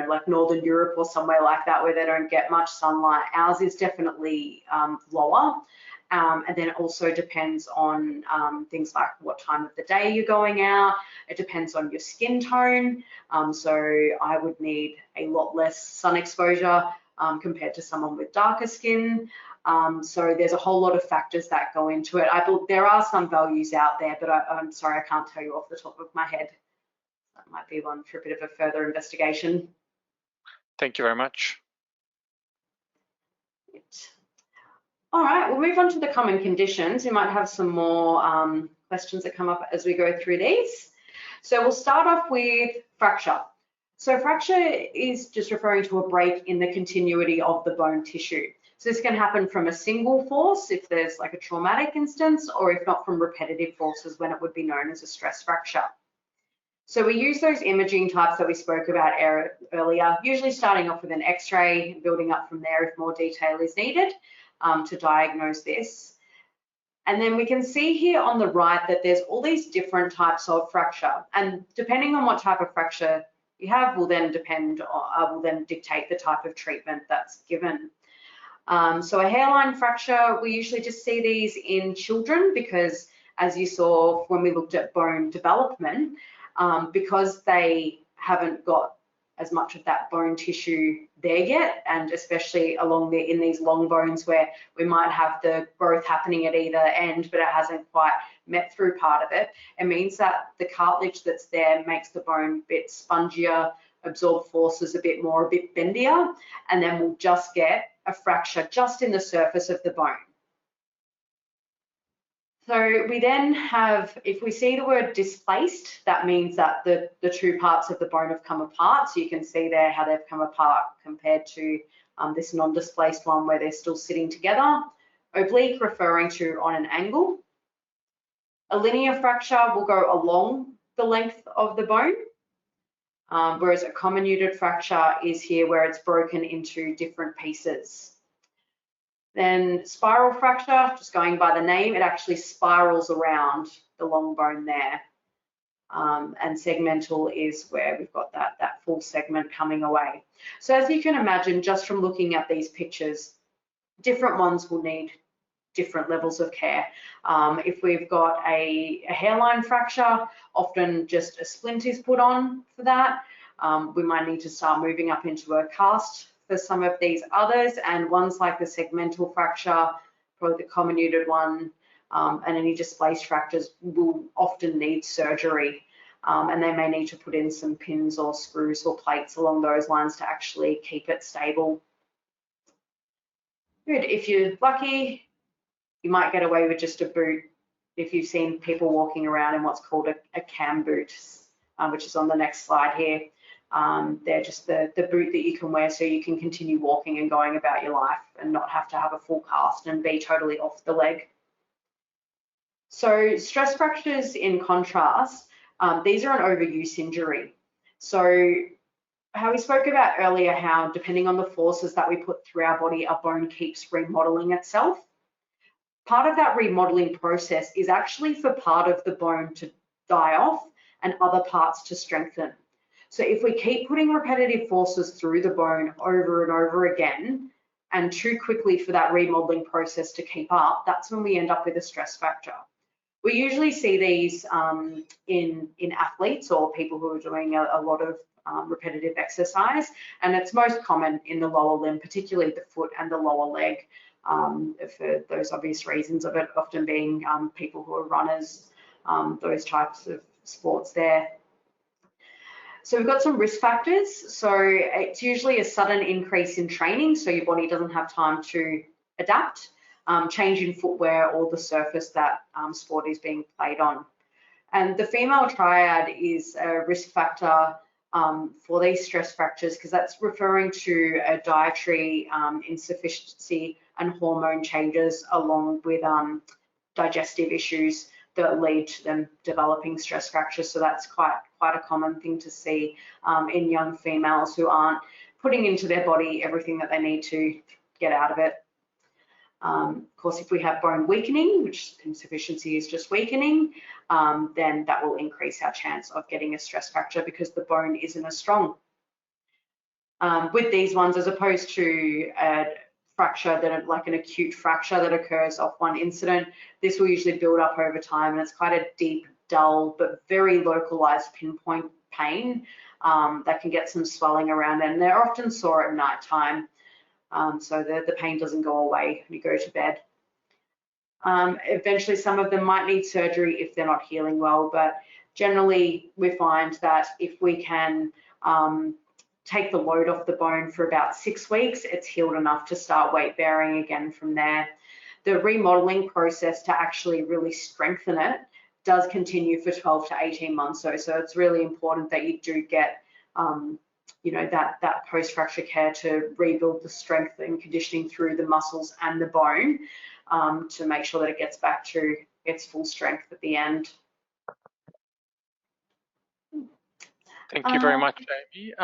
like Northern Europe or somewhere like that where they don't get much sunlight, ours is definitely lower. And then it also depends on things like what time of the day you're going out. It depends on your skin tone. So I would need a lot less sun exposure compared to someone with darker skin. So there's a whole lot of factors that go into it. There are some values out there, but I'm sorry, I can't tell you off the top of my head. That might be one for a bit of a further investigation. Thank you very much. All right, we'll move on to the common conditions. We might have some more questions that come up as we go through these. So we'll start off with fracture. So fracture is just referring to a break in the continuity of the bone tissue. So this can happen from a single force if there's like a traumatic instance, or if not from repetitive forces when it would be known as a stress fracture. So we use those imaging types that we spoke about earlier, usually starting off with an X-ray and building up from there if more detail is needed to diagnose this. And then we can see here on the right that there's all these different types of fracture, and depending on what type of fracture you have will then dictate the type of treatment that's given. So a hairline fracture, we usually just see these in children because, as you saw when we looked at bone development, because they haven't got as much of that bone tissue there yet, and especially in these long bones where we might have the growth happening at either end, but it hasn't quite met through part of it. It means that the cartilage that's there makes the bone a bit spongier, absorb forces a bit more, a bit bendier, and then we'll just get a fracture just in the surface of the bone. So we then have, if we see the word displaced, that means that the two parts of the bone have come apart. So you can see there how they've come apart compared to this non-displaced one where they're still sitting together. Oblique referring to on an angle. A linear fracture will go along the length of the bone, whereas a comminuted fracture is here where it's broken into different pieces. Then spiral fracture, just going by the name, it actually spirals around the long bone there. And segmental is where we've got that full segment coming away. So as you can imagine, just from looking at these pictures, different ones will need different levels of care. If we've got a hairline fracture, often just a splint is put on for that. We might need to start moving up into a cast for some of these others, and ones like the segmental fracture, probably the comminuted one, and any displaced fractures will often need surgery, and they may need to put in some pins or screws or plates along those lines to actually keep it stable. Good. If you're lucky, you might get away with just a boot if you've seen people walking around in what's called a cam boot, which is on the next slide here. They're just the boot that you can wear so you can continue walking and going about your life and not have to have a full cast and be totally off the leg. So stress fractures, in contrast, these are an overuse injury. So how we spoke about earlier, how depending on the forces that we put through our body, our bone keeps remodeling itself. Part of that remodeling process is actually for part of the bone to die off and other parts to strengthen. So if we keep putting repetitive forces through the bone over and over again, and too quickly for that remodeling process to keep up, that's when we end up with a stress fracture. We usually see these in athletes or people who are doing a lot of repetitive exercise, and it's most common in the lower limb, particularly the foot and the lower leg, for those obvious reasons of it often being people who are runners, those types of sports there. So we've got some risk factors. So it's usually a sudden increase in training, so your body doesn't have time to adapt, change in footwear or the surface that sport is being played on. And the female triad is a risk factor for these stress fractures because that's referring to a dietary insufficiency and hormone changes along with digestive issues that lead to them developing stress fractures. So that's quite a common thing to see in young females who aren't putting into their body everything that they need to get out of it. Of course, if we have bone weakening, which insufficiency is just weakening, then that will increase our chance of getting a stress fracture because the bone isn't as strong. With these ones, as opposed to a fracture like an acute fracture that occurs off one incident, this will usually build up over time, and it's quite a deep, dull, but very localized pinpoint pain that can get some swelling around, and they're often sore at night time. So the pain doesn't go away when you go to bed. Eventually, some of them might need surgery if they're not healing well, but generally we find that if we can take the load off the bone for about 6 weeks, it's healed enough to start weight bearing again from there. The remodeling process to actually really strengthen it does continue for 12 to 18 months. So it's really important that you do get, you know, that post-fracture care to rebuild the strength and conditioning through the muscles and the bone to make sure that it gets back to its full strength at the end. Thank you very much, Amy.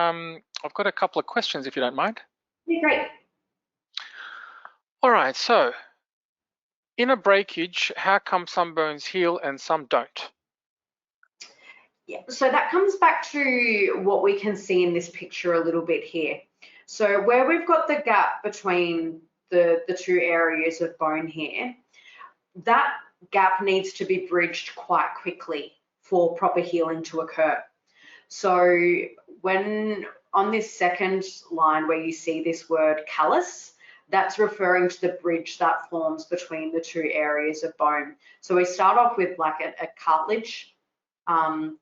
I've got a couple of questions, if you don't mind. Yeah, great. All right, so in a breakage, how come some bones heal and some don't? Yeah, so that comes back to what we can see in this picture a little bit here. So where we've got the gap between the two areas of bone here, that gap needs to be bridged quite quickly for proper healing to occur. So when on this second line where you see this word callus, that's referring to the bridge that forms between the two areas of bone. So we start off with like a cartilage and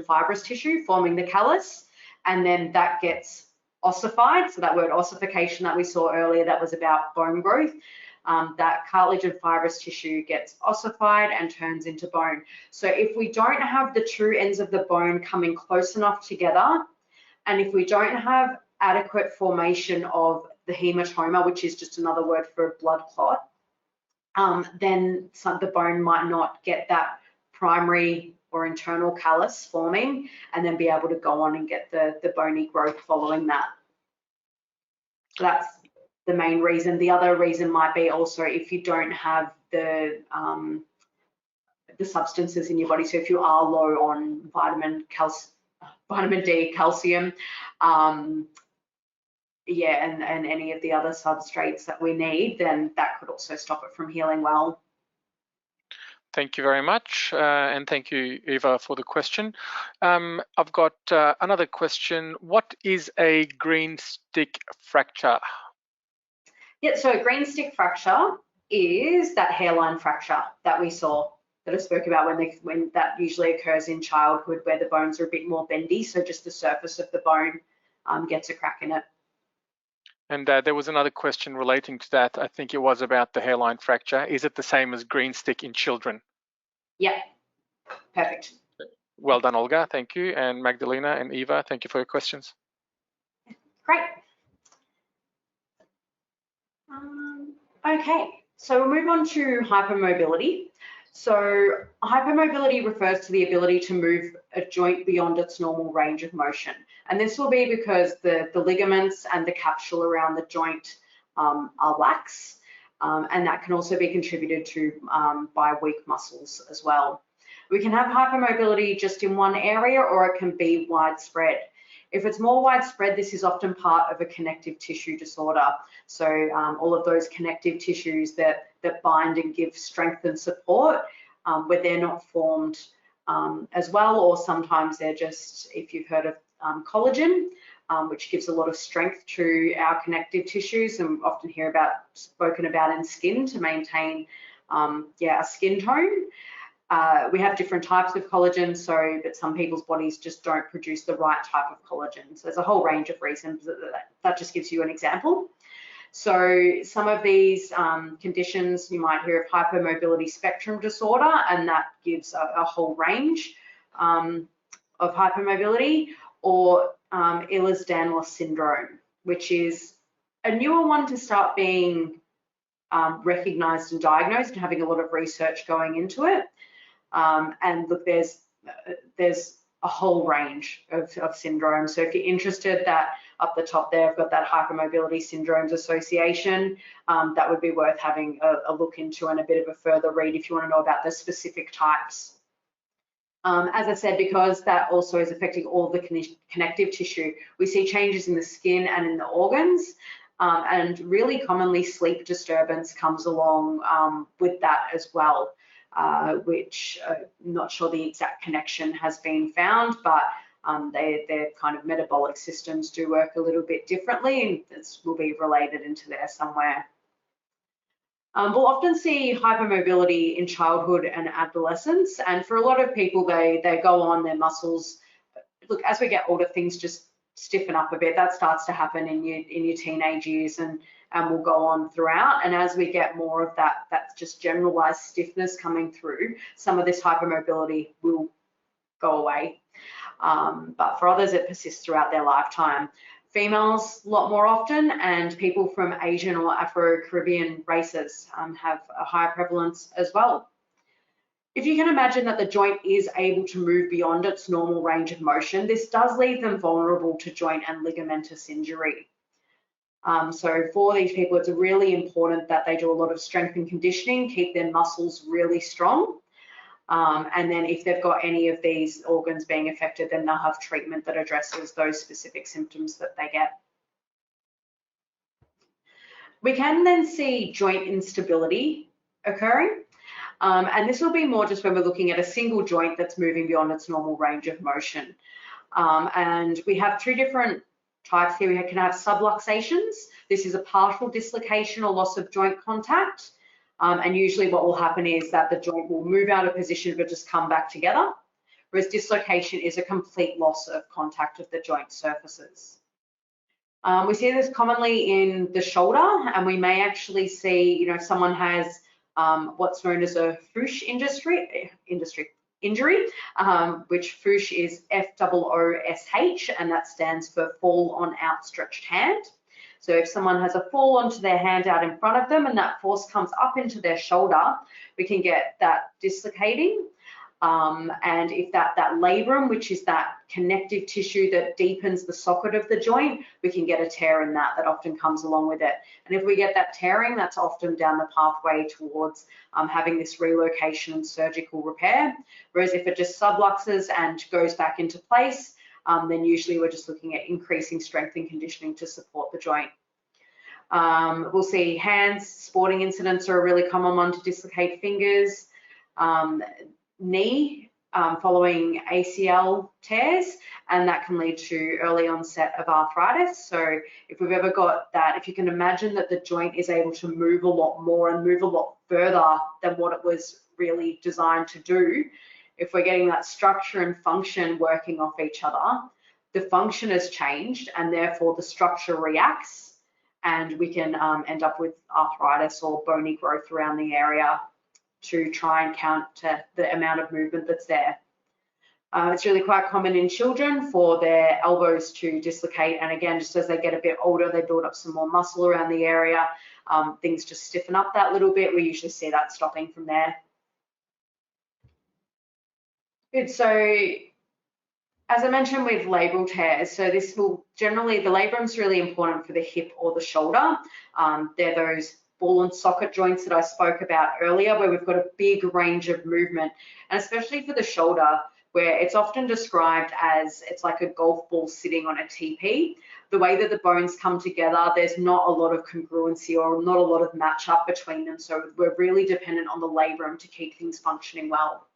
fibrous tissue forming the callus, and then that gets ossified. So that word ossification that we saw earlier, that was about bone growth. That cartilage and fibrous tissue gets ossified and turns into bone. So if we don't have the two ends of the bone coming close enough together, and if we don't have adequate formation of the hematoma, which is just another word for a blood clot, then the bone might not get that primary or internal callus forming and then be able to go on and get the bony growth following that. So that's the main reason. The other reason might be also if you don't have the substances in your body. So if you are low on vitamin D, calcium, yeah, and any of the other substrates that we need, then that could also stop it from healing well. Thank you very much, and thank you, Eva, for the question. I've got another question. What is a green stick fracture? Yeah, so a green stick fracture is that hairline fracture that we saw, that I spoke about when that usually occurs in childhood, where the bones are a bit more bendy, so just the surface of the bone gets a crack in it. And there was another question relating to that. I think it was about the hairline fracture. Is it the same as green stick in children? Yeah, perfect. Well done, Olga. Thank you. And Magdalena and Eva, thank you for your questions. Great. Okay, so we'll move on to hypermobility. So hypermobility refers to the ability to move a joint beyond its normal range of motion. And this will be because the ligaments and the capsule around the joint are lax. And that can also be contributed to by weak muscles as well. We can have hypermobility just in one area, or it can be widespread. If it's more widespread, this is often part of a connective tissue disorder. So all of those connective tissues that bind and give strength and support, where they're not formed as well, or sometimes they're just, if you've heard of collagen, which gives a lot of strength to our connective tissues, and often spoken about in skin to maintain a skin tone. We have different types of collagen, so that some people's bodies just don't produce the right type of collagen. So there's a whole range of reasons. That just gives you an example. So some of these conditions, you might hear of hypermobility spectrum disorder, and that gives a whole range of hypermobility, or Ehlers-Danlos syndrome, which is a newer one to start being recognized and diagnosed, and having a lot of research going into it. And look, there's a whole range of syndromes. So if you're interested, that up the top there, I've got that Hypermobility Syndromes Association. That would be worth having a look into and a bit of a further read if you want to know about the specific types. As I said, because that also is affecting all the connective tissue, we see changes in the skin and in the organs. And really commonly sleep disturbance comes along with that as well. Which I'm not sure the exact connection has been found, but their kind of metabolic systems do work a little bit differently, and this will be related into there somewhere. We'll often see hypermobility in childhood and adolescence, and for a lot of people, they go on, their muscles, look, as we get older, things just stiffen up a bit. That starts to happen in your teenage years and will go on throughout. And as we get more of that's just generalized stiffness coming through, some of this hypermobility will go away. But for others, it persists throughout their lifetime. Females a lot more often, and people from Asian or Afro-Caribbean races have a higher prevalence as well. If you can imagine that the joint is able to move beyond its normal range of motion, this does leave them vulnerable to joint and ligamentous injury. So for these people, it's really important that they do a lot of strength and conditioning, keep their muscles really strong. And then if they've got any of these organs being affected, then they'll have treatment that addresses those specific symptoms that they get. We can then see joint instability occurring. And this will be more just when we're looking at a single joint that's moving beyond its normal range of motion. And we have two different types here. We can have subluxations. This is a partial dislocation or loss of joint contact. And usually what will happen is that the joint will move out of position but just come back together, whereas dislocation is a complete loss of contact of the joint surfaces. We see this commonly in the shoulder, and we may actually see, you know, someone has what's known as a Fuchs injury, which Fuchs is FOOSH, and that stands for fall on outstretched hand. So if someone has a fall onto their hand out in front of them and that force comes up into their shoulder, we can get that dislocating. And if that labrum, which is that connective tissue that deepens the socket of the joint, we can get a tear in that often comes along with it. And if we get that tearing, that's often down the pathway towards having this relocation and surgical repair. Whereas if it just subluxes and goes back into place, then usually we're just looking at increasing strength and conditioning to support the joint. We'll see hands, sporting incidents are a really common one to dislocate fingers, knee following ACL tears, and that can lead to early onset of arthritis. So if we've ever got that, if you can imagine that the joint is able to move a lot more and move a lot further than what it was really designed to do, if we're getting that structure and function working off each other, the function has changed and therefore the structure reacts, and we can end up with arthritis or bony growth around the area to try and counter the amount of movement that's there. It's really quite common in children for their elbows to dislocate, and again, just as they get a bit older, they build up some more muscle around the area, things just stiffen up that little bit. We usually see that stopping from there. Good, so as I mentioned with labral tears, so this will generally, the labrum's really important for the hip or the shoulder. They're those ball and socket joints that I spoke about earlier, where we've got a big range of movement, and especially for the shoulder, where it's often described as it's like a golf ball sitting on a TP. The way that the bones come together, there's not a lot of congruency or not a lot of match up between them, so we're really dependent on the labrum to keep things functioning well.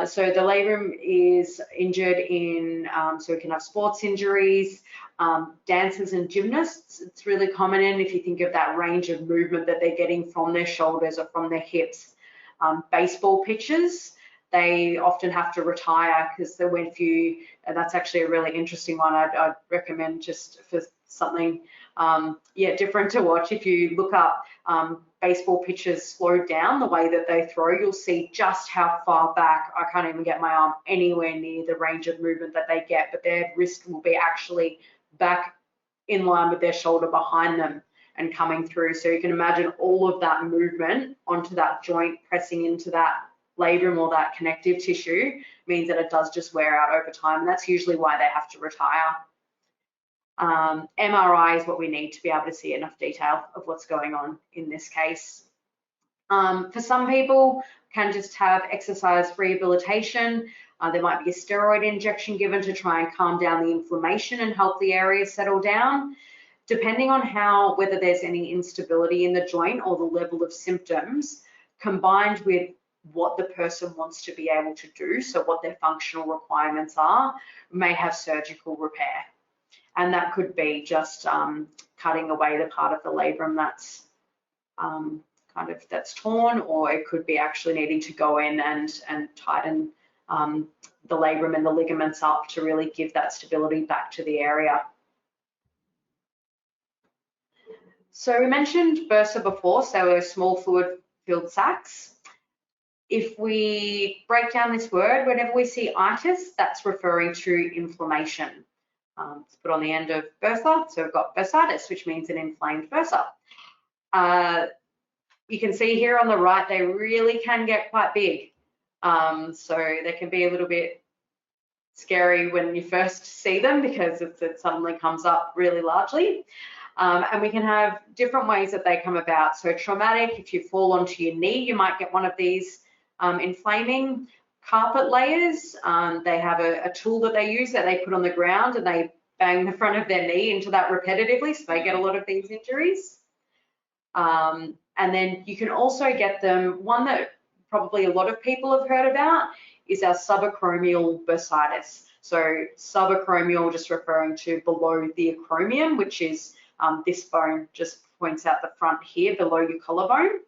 So the labrum is injured in, so we can have sports injuries, dancers and gymnasts. It's really common in, if you think of that range of movement that they're getting from their shoulders or from their hips. Baseball pitchers, they often have to retire because there went few, and that's actually a really interesting one. I'd recommend just for something different to watch. If you look up baseball pitchers slowed down, the way that they throw, you'll see just how far back. I can't even get my arm anywhere near the range of movement that they get, but their wrist will be actually back in line with their shoulder behind them and coming through. So you can imagine all of that movement onto that joint pressing into that labrum or that connective tissue means that it does just wear out over time, and that's usually why they have to retire. MRI is what we need to be able to see enough detail of what's going on in this case. For some people, can just have exercise rehabilitation. There might be a steroid injection given to try and calm down the inflammation and help the area settle down. Depending on whether there's any instability in the joint or the level of symptoms, combined with what the person wants to be able to do, so what their functional requirements are, may have surgical repair. And that could be just cutting away the part of the labrum that's that's torn, or it could be actually needing to go in and tighten the labrum and the ligaments up to really give that stability back to the area. So we mentioned bursa before, so we're small fluid-filled sacs. If we break down this word, whenever we see itis, that's referring to inflammation. It's put on the end of bursa, so we've got bursitis, which means an inflamed bursa. You can see here on the right, they really can get quite big. So they can be a little bit scary when you first see them because it suddenly comes up really largely. And we can have different ways that they come about. So traumatic, if you fall onto your knee, you might get one of these inflaming carpet layers. They have a tool that they use that they put on the ground and they bang the front of their knee into that repetitively, so they get a lot of these injuries. And then you can also get them, one that probably a lot of people have heard about is our subacromial bursitis. So subacromial just referring to below the acromion, which is this bone just points out the front here below your collarbone.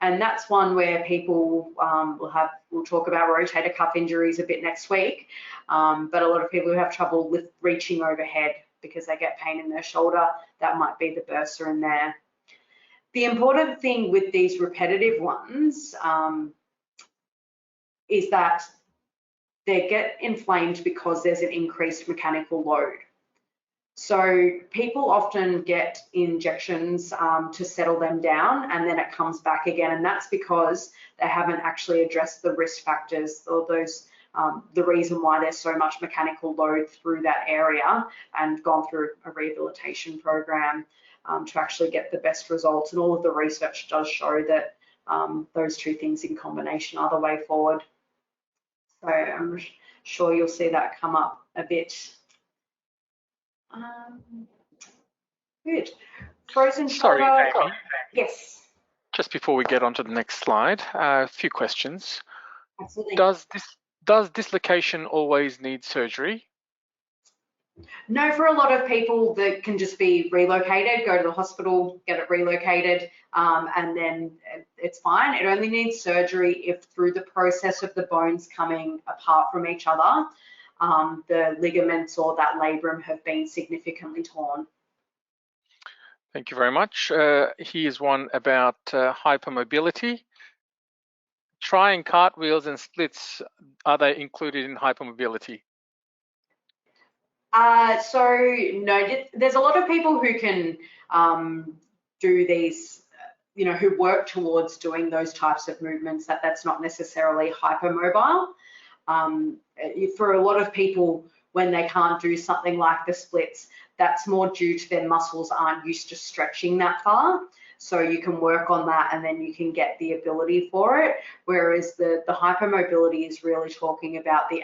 And that's one where people we'll talk about rotator cuff injuries a bit next week, but a lot of people who have trouble with reaching overhead because they get pain in their shoulder, that might be the bursa in there. The important thing with these repetitive ones is that they get inflamed because there's an increased mechanical load. So people often get injections to settle them down, and then it comes back again, and that's because they haven't actually addressed the risk factors or those the reason why there's so much mechanical load through that area, and gone through a rehabilitation program to actually get the best results. And all of the research does show that those two things in combination are the way forward. So I'm sure you'll see that come up a bit. Good. Frozen shoulder. Sorry, Amy. Yes. Just before we get on to the next slide, a few questions. Absolutely. Does dislocation always need surgery? No, for a lot of people that can just be relocated, go to the hospital, get it relocated, and then it's fine. It only needs surgery if through the process of the bones coming apart from each other, the ligaments or that labrum have been significantly torn. Thank you very much. Here's one about hypermobility. Trying cartwheels and splits, are they included in hypermobility? So no, there's a lot of people who can do these, who work towards doing those types of movements. That's not necessarily hypermobile. For a lot of people, when they can't do something like the splits, that's more due to their muscles aren't used to stretching that far. So you can work on that and then you can get the ability for it. Whereas the hypermobility is really talking about the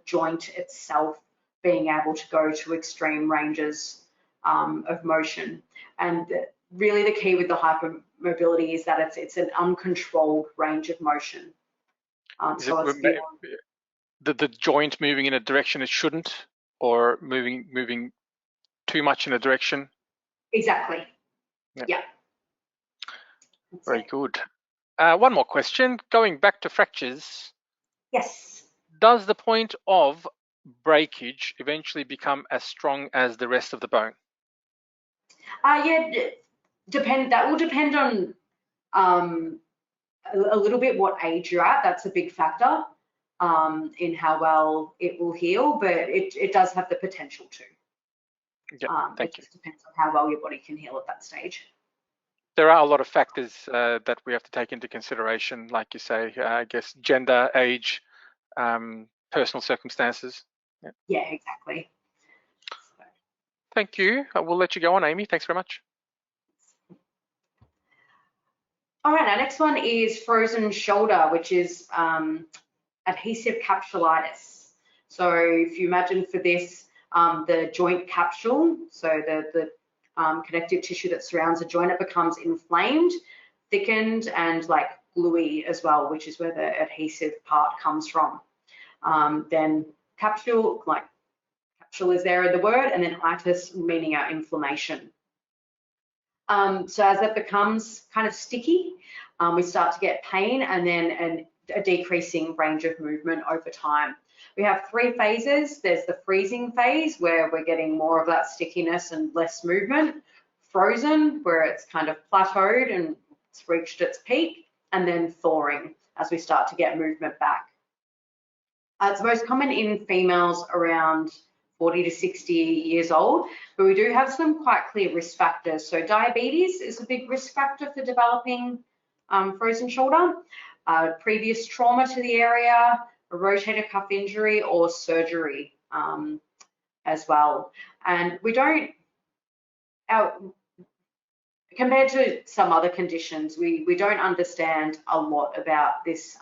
joint itself being able to go to extreme ranges of motion. And really the key with the hypermobility is that it's an uncontrolled range of motion. So the joint moving in a direction it shouldn't, or moving too much in a direction? Exactly. Yeah. Very good. One more question. Going back to fractures. Yes. Does the point of breakage eventually become as strong as the rest of the bone? Yeah, that will depend on a little bit what age you're at. That's a big factor in how well it will heal, but it does have the potential to. Yeah, thank you. It just depends on how well your body can heal at that stage. There are a lot of factors that we have to take into consideration, like you say, I guess gender, age, personal circumstances. Yeah, exactly. Thank you. We'll let you go on, Amy. Thanks very much. All right, our next one is frozen shoulder, which is adhesive capsulitis. So if you imagine for this, the joint capsule, so the connective tissue that surrounds the joint, it becomes inflamed, thickened, and like gluey as well, which is where the adhesive part comes from. Then capsule is there in the word, and then itis meaning our inflammation. So as that becomes kind of sticky, we start to get pain, and then a decreasing range of movement over time. We have 3 phases. There's the freezing phase where we're getting more of that stickiness and less movement. Frozen, where it's kind of plateaued and it's reached its peak. And then thawing as we start to get movement back. It's most common in females around 40 to 60 years old, but we do have some quite clear risk factors. So diabetes is a big risk factor for developing frozen shoulder, previous trauma to the area, a rotator cuff injury, or surgery as well. And we don't, compared to some other conditions, we don't understand a lot about this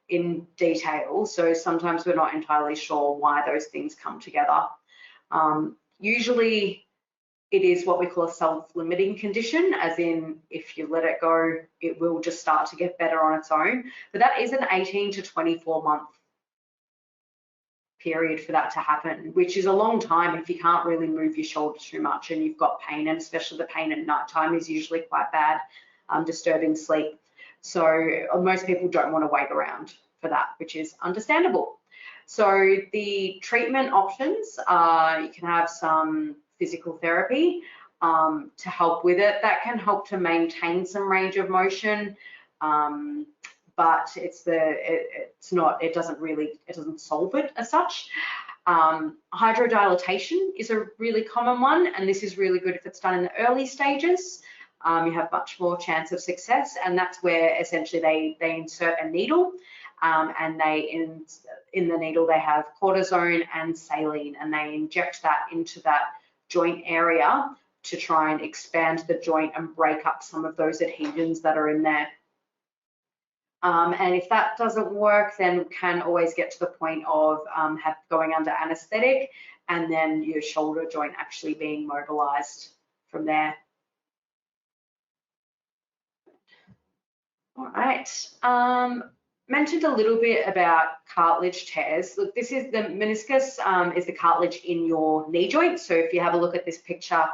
in detail, so sometimes we're not entirely sure why those things come together. Usually it is what we call a self-limiting condition, as in if you let it go, it will just start to get better on its own. But that is an 18 to 24 month period for that to happen, which is a long time if you can't really move your shoulder too much and you've got pain, and especially the pain at night time is usually quite bad, disturbing sleep. So most people don't want to wait around for that, which is understandable. So the treatment options are, you can have some physical therapy to help with it. That can help to maintain some range of motion, but it doesn't solve it as such. Hydrodilatation is a really common one, and this is really good if it's done in the early stages. You have much more chance of success, and that's where essentially they insert a needle, and in the needle they have cortisone and saline, and they inject that into that joint area to try and expand the joint and break up some of those adhesions that are in there. And if that doesn't work, then can always get to the point of going under anesthetic, and then your shoulder joint actually being mobilized from there. All right. Mentioned a little bit about cartilage tears. Look, this is the meniscus, is the cartilage in your knee joint. So if you have a look at this picture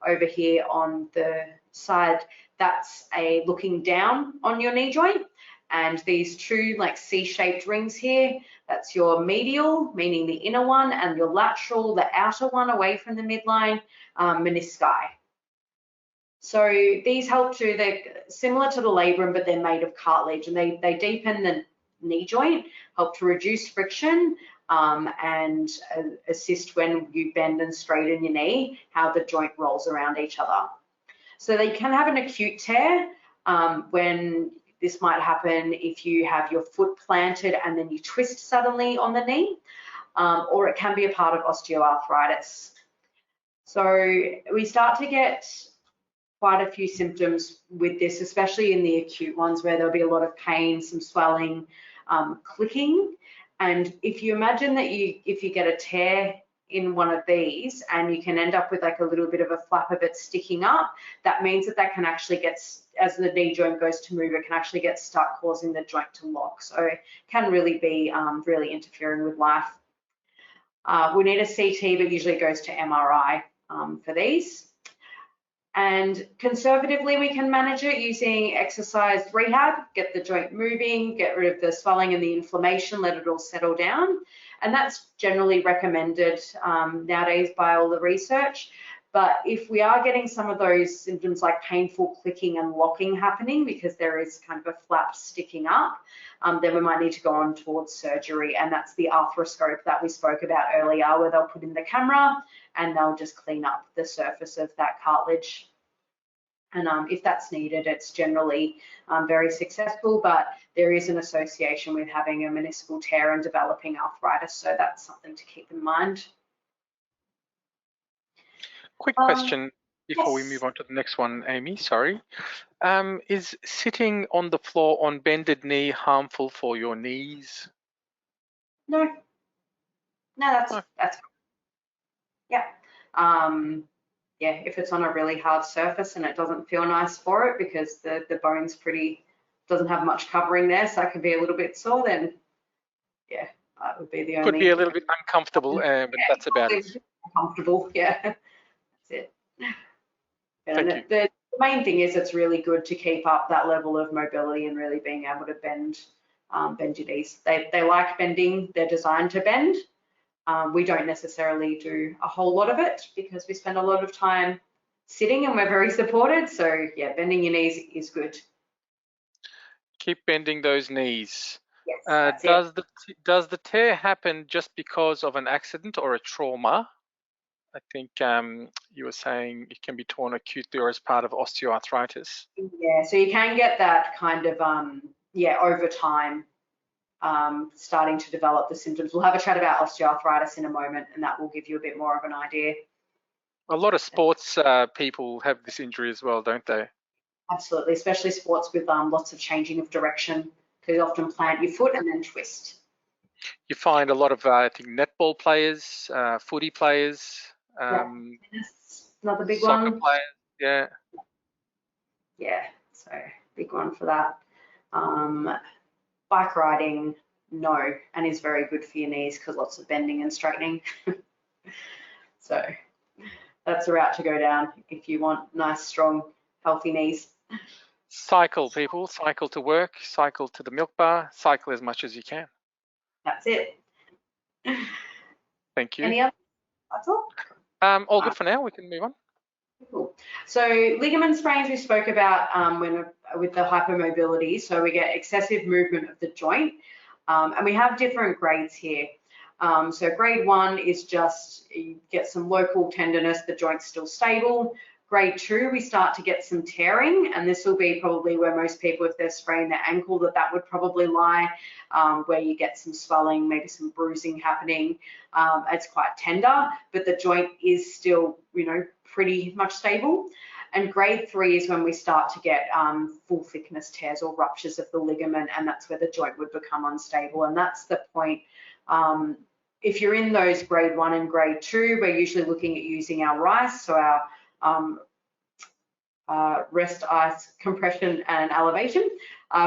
over here on the side, that's looking down on your knee joint. And these 2 like C-shaped rings here, that's your medial, meaning the inner one, and your lateral, the outer one away from the midline, menisci. So these help to, they're similar to the labrum, but they're made of cartilage, and they deepen the knee joint, help to reduce friction, and assist when you bend and straighten your knee, how the joint rolls around each other. So they can have an acute tear when this might happen if you have your foot planted and then you twist suddenly on the knee, or it can be a part of osteoarthritis. So we start to get quite a few symptoms with this, especially in the acute ones where there'll be a lot of pain, some swelling, clicking. And if you imagine that if you get a tear in one of these and you can end up with like a little bit of a flap of it sticking up, that means that can actually get, as the knee joint goes to move, it can actually get stuck, causing the joint to lock. So it can really be really interfering with life. We need a CT, but usually it goes to MRI for these. And conservatively, we can manage it using exercise rehab, get the joint moving, get rid of the swelling and the inflammation, let it all settle down. And that's generally recommended nowadays by all the research. But if we are getting some of those symptoms like painful clicking and locking happening because there is kind of a flap sticking up, then we might need to go on towards surgery. And that's the arthroscope that we spoke about earlier, where they'll put in the camera and they'll just clean up the surface of that cartilage. And if that's needed, it's generally very successful, but there is an association with having a meniscal tear and developing arthritis. So that's something to keep in mind. Quick question before we Yes. move on to the next one, Amy, sorry. Is sitting on the floor on bended knee harmful for your knees? No, that's yeah. Yeah, if it's on a really hard surface and it doesn't feel nice for it because the bone's doesn't have much covering there, so it can be a little bit sore, then yeah, that would be the only. Could be a little bit uncomfortable, but that's about it. Uncomfortable, yeah, that's it. Thank you. The main thing is it's really good to keep up that level of mobility and really being able to bend bend your knees. They like bending, they're designed to bend. We don't necessarily do a whole lot of it because we spend a lot of time sitting and we're very supported. So yeah, bending your knees is good. Keep bending those knees. Yes, that's it. Does the tear happen just because of an accident or a trauma? I think you were saying it can be torn acutely or as part of osteoarthritis. Yeah, so you can get that kind of over time starting to develop the symptoms. We'll have a chat about osteoarthritis in a moment, and that will give you a bit more of an idea. A lot of sports people have this injury as well, don't they? Absolutely, especially sports with lots of changing of direction. Because you often plant your foot and then twist. You find a lot of, I think, netball players, footy players, Another big soccer one. players, yeah. Yeah, so big one for that. Bike riding, no, and is very good for your knees because lots of bending and straightening. So that's a route to go down if you want nice, strong, healthy knees. Cycle, people. Cycle to work, cycle to the milk bar, cycle as much as you can. That's it. Thank you. Any other? That's all? All good for now. We can move on. Cool. So ligament sprains we spoke about with the hypermobility. So we get excessive movement of the joint, and we have different grades here. So grade 1 is just you get some local tenderness, the joint's still stable. Grade 2, we start to get some tearing, and this will be probably where most people, if they're spraining their ankle, that would probably lie, where you get some swelling, maybe some bruising happening. It's quite tender, but the joint is still, pretty much stable. And grade 3 is when we start to get full thickness tears or ruptures of the ligament, and that's where the joint would become unstable. And that's the point. If you're in those grade 1 and grade 2, we're usually looking at using our RICE, so our rest, ice, compression and elevation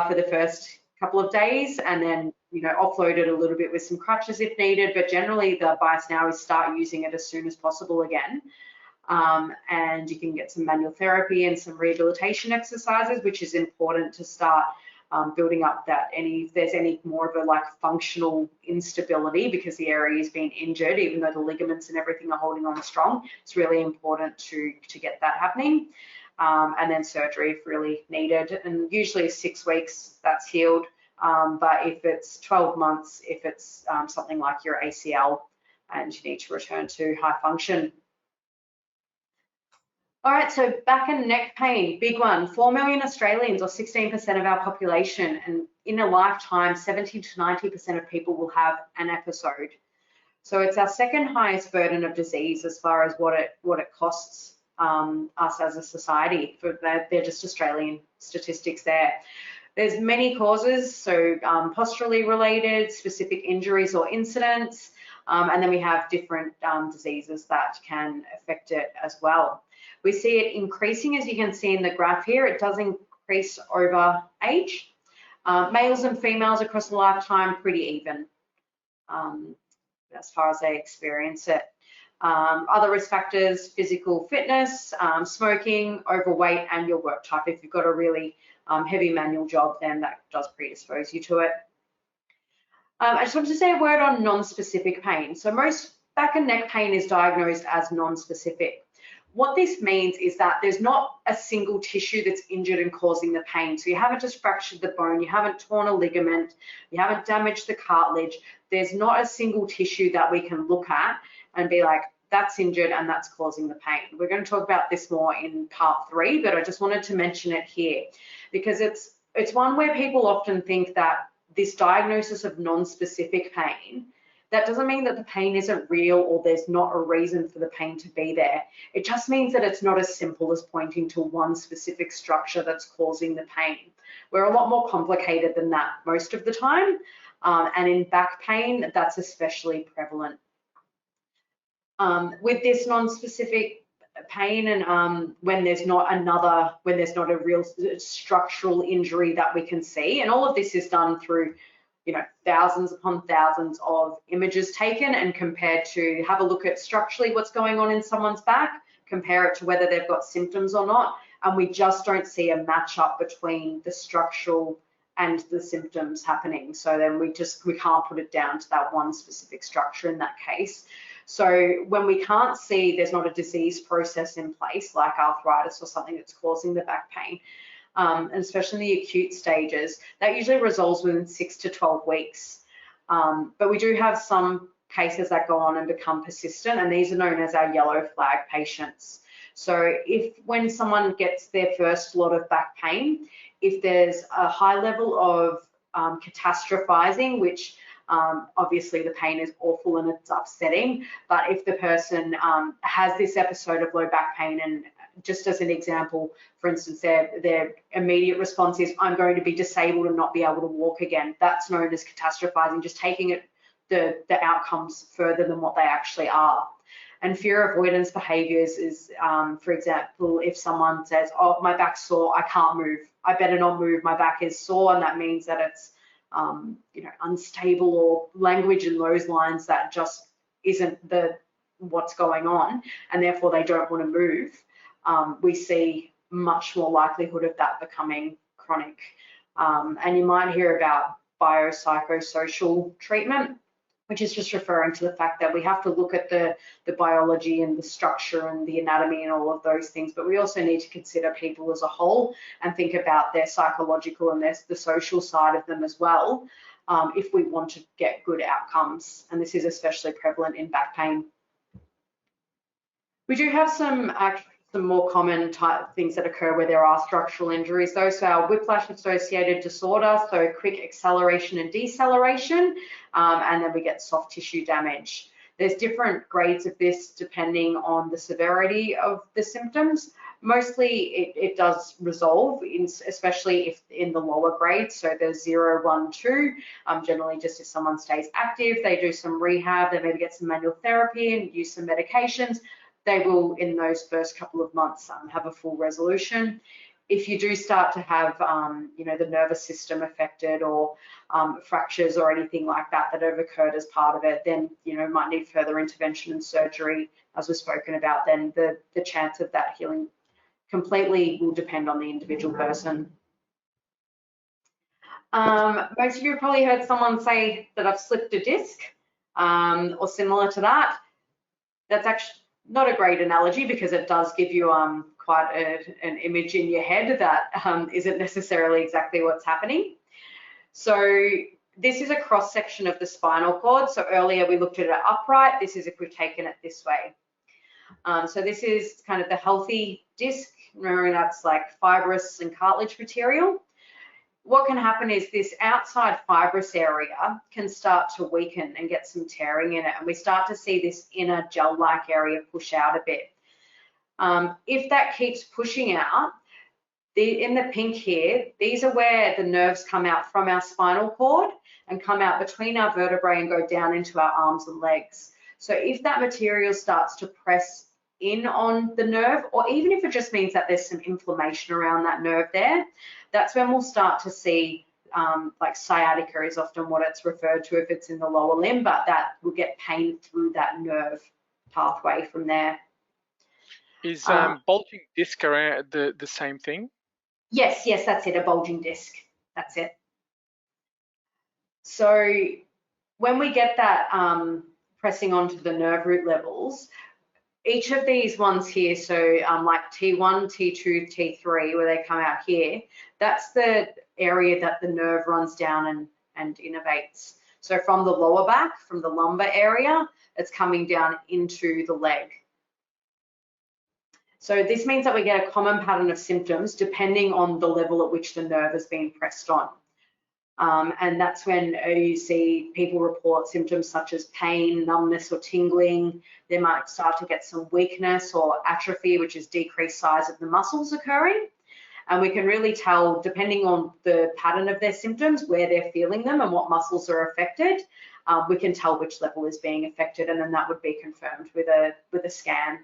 for the first couple of days, and then offload it a little bit with some crutches if needed. But generally the advice now is start using it as soon as possible again. And you can get some manual therapy and some rehabilitation exercises, which is important to start building up that if there's any more of a functional instability because the area is being injured, even though the ligaments and everything are holding on strong, it's really important to get that happening. And then surgery if really needed. And usually 6 weeks that's healed. But if it's 12 months, if it's something like your ACL and you need to return to high function. All right, so back and neck pain, big one. 4 million Australians, or 16% of our population, and in a lifetime, 70 to 90% of people will have an episode. So it's our second highest burden of disease as far as what it costs us as a society. They're just Australian statistics there. There's many causes, so posturally related, specific injuries or incidents, and then we have different diseases that can affect it as well. We see it increasing, as you can see in the graph here. It does increase over age. Males and females across a lifetime, pretty even as far as they experience it. Other risk factors, physical fitness, smoking, overweight, and your work type. If you've got a really heavy manual job, then that does predispose you to it. I just want to say a word on non-specific pain. So most back and neck pain is diagnosed as non-specific. What this means is that there's not a single tissue that's injured and causing the pain. So you haven't just fractured the bone, you haven't torn a ligament, you haven't damaged the cartilage. There's not a single tissue that we can look at and be like, that's injured and that's causing the pain. We're going to talk about this more in part 3, but I just wanted to mention it here because it's one where people often think that this diagnosis of non-specific pain, that doesn't mean that the pain isn't real or there's not a reason for the pain to be there. It just means that it's not as simple as pointing to one specific structure that's causing the pain. We're a lot more complicated than that most of the time, and in back pain, that's especially prevalent. With this non-specific pain and when there's not a real structural injury that we can see, and all of this is done through thousands upon thousands of images taken and compared to have a look at structurally what's going on in someone's back, compare it to whether they've got symptoms or not, and we just don't see a match up between the structural and the symptoms happening. So then we can't put it down to that one specific structure in that case. So when we can't see there's not a disease process in place like arthritis or something that's causing the back pain, and especially in the acute stages, that usually resolves within 6 to 12 weeks. But we do have some cases that go on and become persistent, and these are known as our yellow flag patients. So when someone gets their first lot of back pain, if there's a high level of catastrophizing, which obviously the pain is awful and it's upsetting, but if the person has this episode of low back pain, and just as an example, for instance, their immediate response is, I'm going to be disabled and not be able to walk again. That's known as catastrophizing, just taking it the outcomes further than what they actually are. And fear avoidance behaviors is, for example, if someone says, oh, my back's sore, I can't move, I better not move, my back is sore, and that means that it's unstable, or language in those lines that just isn't what's going on, and therefore they don't want to move. We see much more likelihood of that becoming chronic. And you might hear about biopsychosocial treatment, which is just referring to the fact that we have to look at the biology and the structure and the anatomy and all of those things, but we also need to consider people as a whole and think about their psychological and the social side of them as well, if we want to get good outcomes. And this is especially prevalent in back pain. We do have some more common type things that occur where there are structural injuries. Those are whiplash associated disorder, so quick acceleration and deceleration, and then we get soft tissue damage. There's different grades of this depending on the severity of the symptoms. Mostly it does resolve, especially if in the lower grades, so there's 0, 1, 2. Generally just if someone stays active, they do some rehab, they maybe get some manual therapy and use some medications, they will, in those first couple of months, have a full resolution. If you do start to have, the nervous system affected, or fractures or anything like that that have occurred as part of it, then, might need further intervention and surgery, as we've spoken about. Then the chance of that healing completely will depend on the individual person. Most of you have probably heard someone say that I've slipped a disc, or similar to that. That's actually not a great analogy, because it does give you quite an image in your head that isn't necessarily exactly what's happening. So this is a cross section of the spinal cord. So earlier we looked at it upright. This is if we've taken it this way. So this is kind of the healthy disc. Remembering that's like fibrous and cartilage material. What can happen is this outside fibrous area can start to weaken and get some tearing in it, and we start to see this inner gel-like area push out a bit. If that keeps pushing out, in the pink here, these are where the nerves come out from our spinal cord and come out between our vertebrae and go down into our arms and legs. So if that material starts to press in on the nerve, or even if it just means that there's some inflammation around that nerve there, that's when we'll start to see, like sciatica is often what it's referred to if it's in the lower limb, but that will get pain through that nerve pathway from there. Is bulging disc around the same thing? Yes, that's it, a bulging disc, that's it. So when we get that pressing onto the nerve root levels, each of these ones here, so like T1, T2, T3, where they come out here, that's the area that the nerve runs down and innervates. So from the lower back, from the lumbar area, it's coming down into the leg. So this means that we get a common pattern of symptoms depending on the level at which the nerve is being pressed on. And that's when you see people report symptoms such as pain, numbness or tingling. They might start to get some weakness or atrophy, which is decreased size of the muscles occurring. And we can really tell, depending on the pattern of their symptoms, where they're feeling them and what muscles are affected, we can tell which level is being affected, and then that would be confirmed with a scan.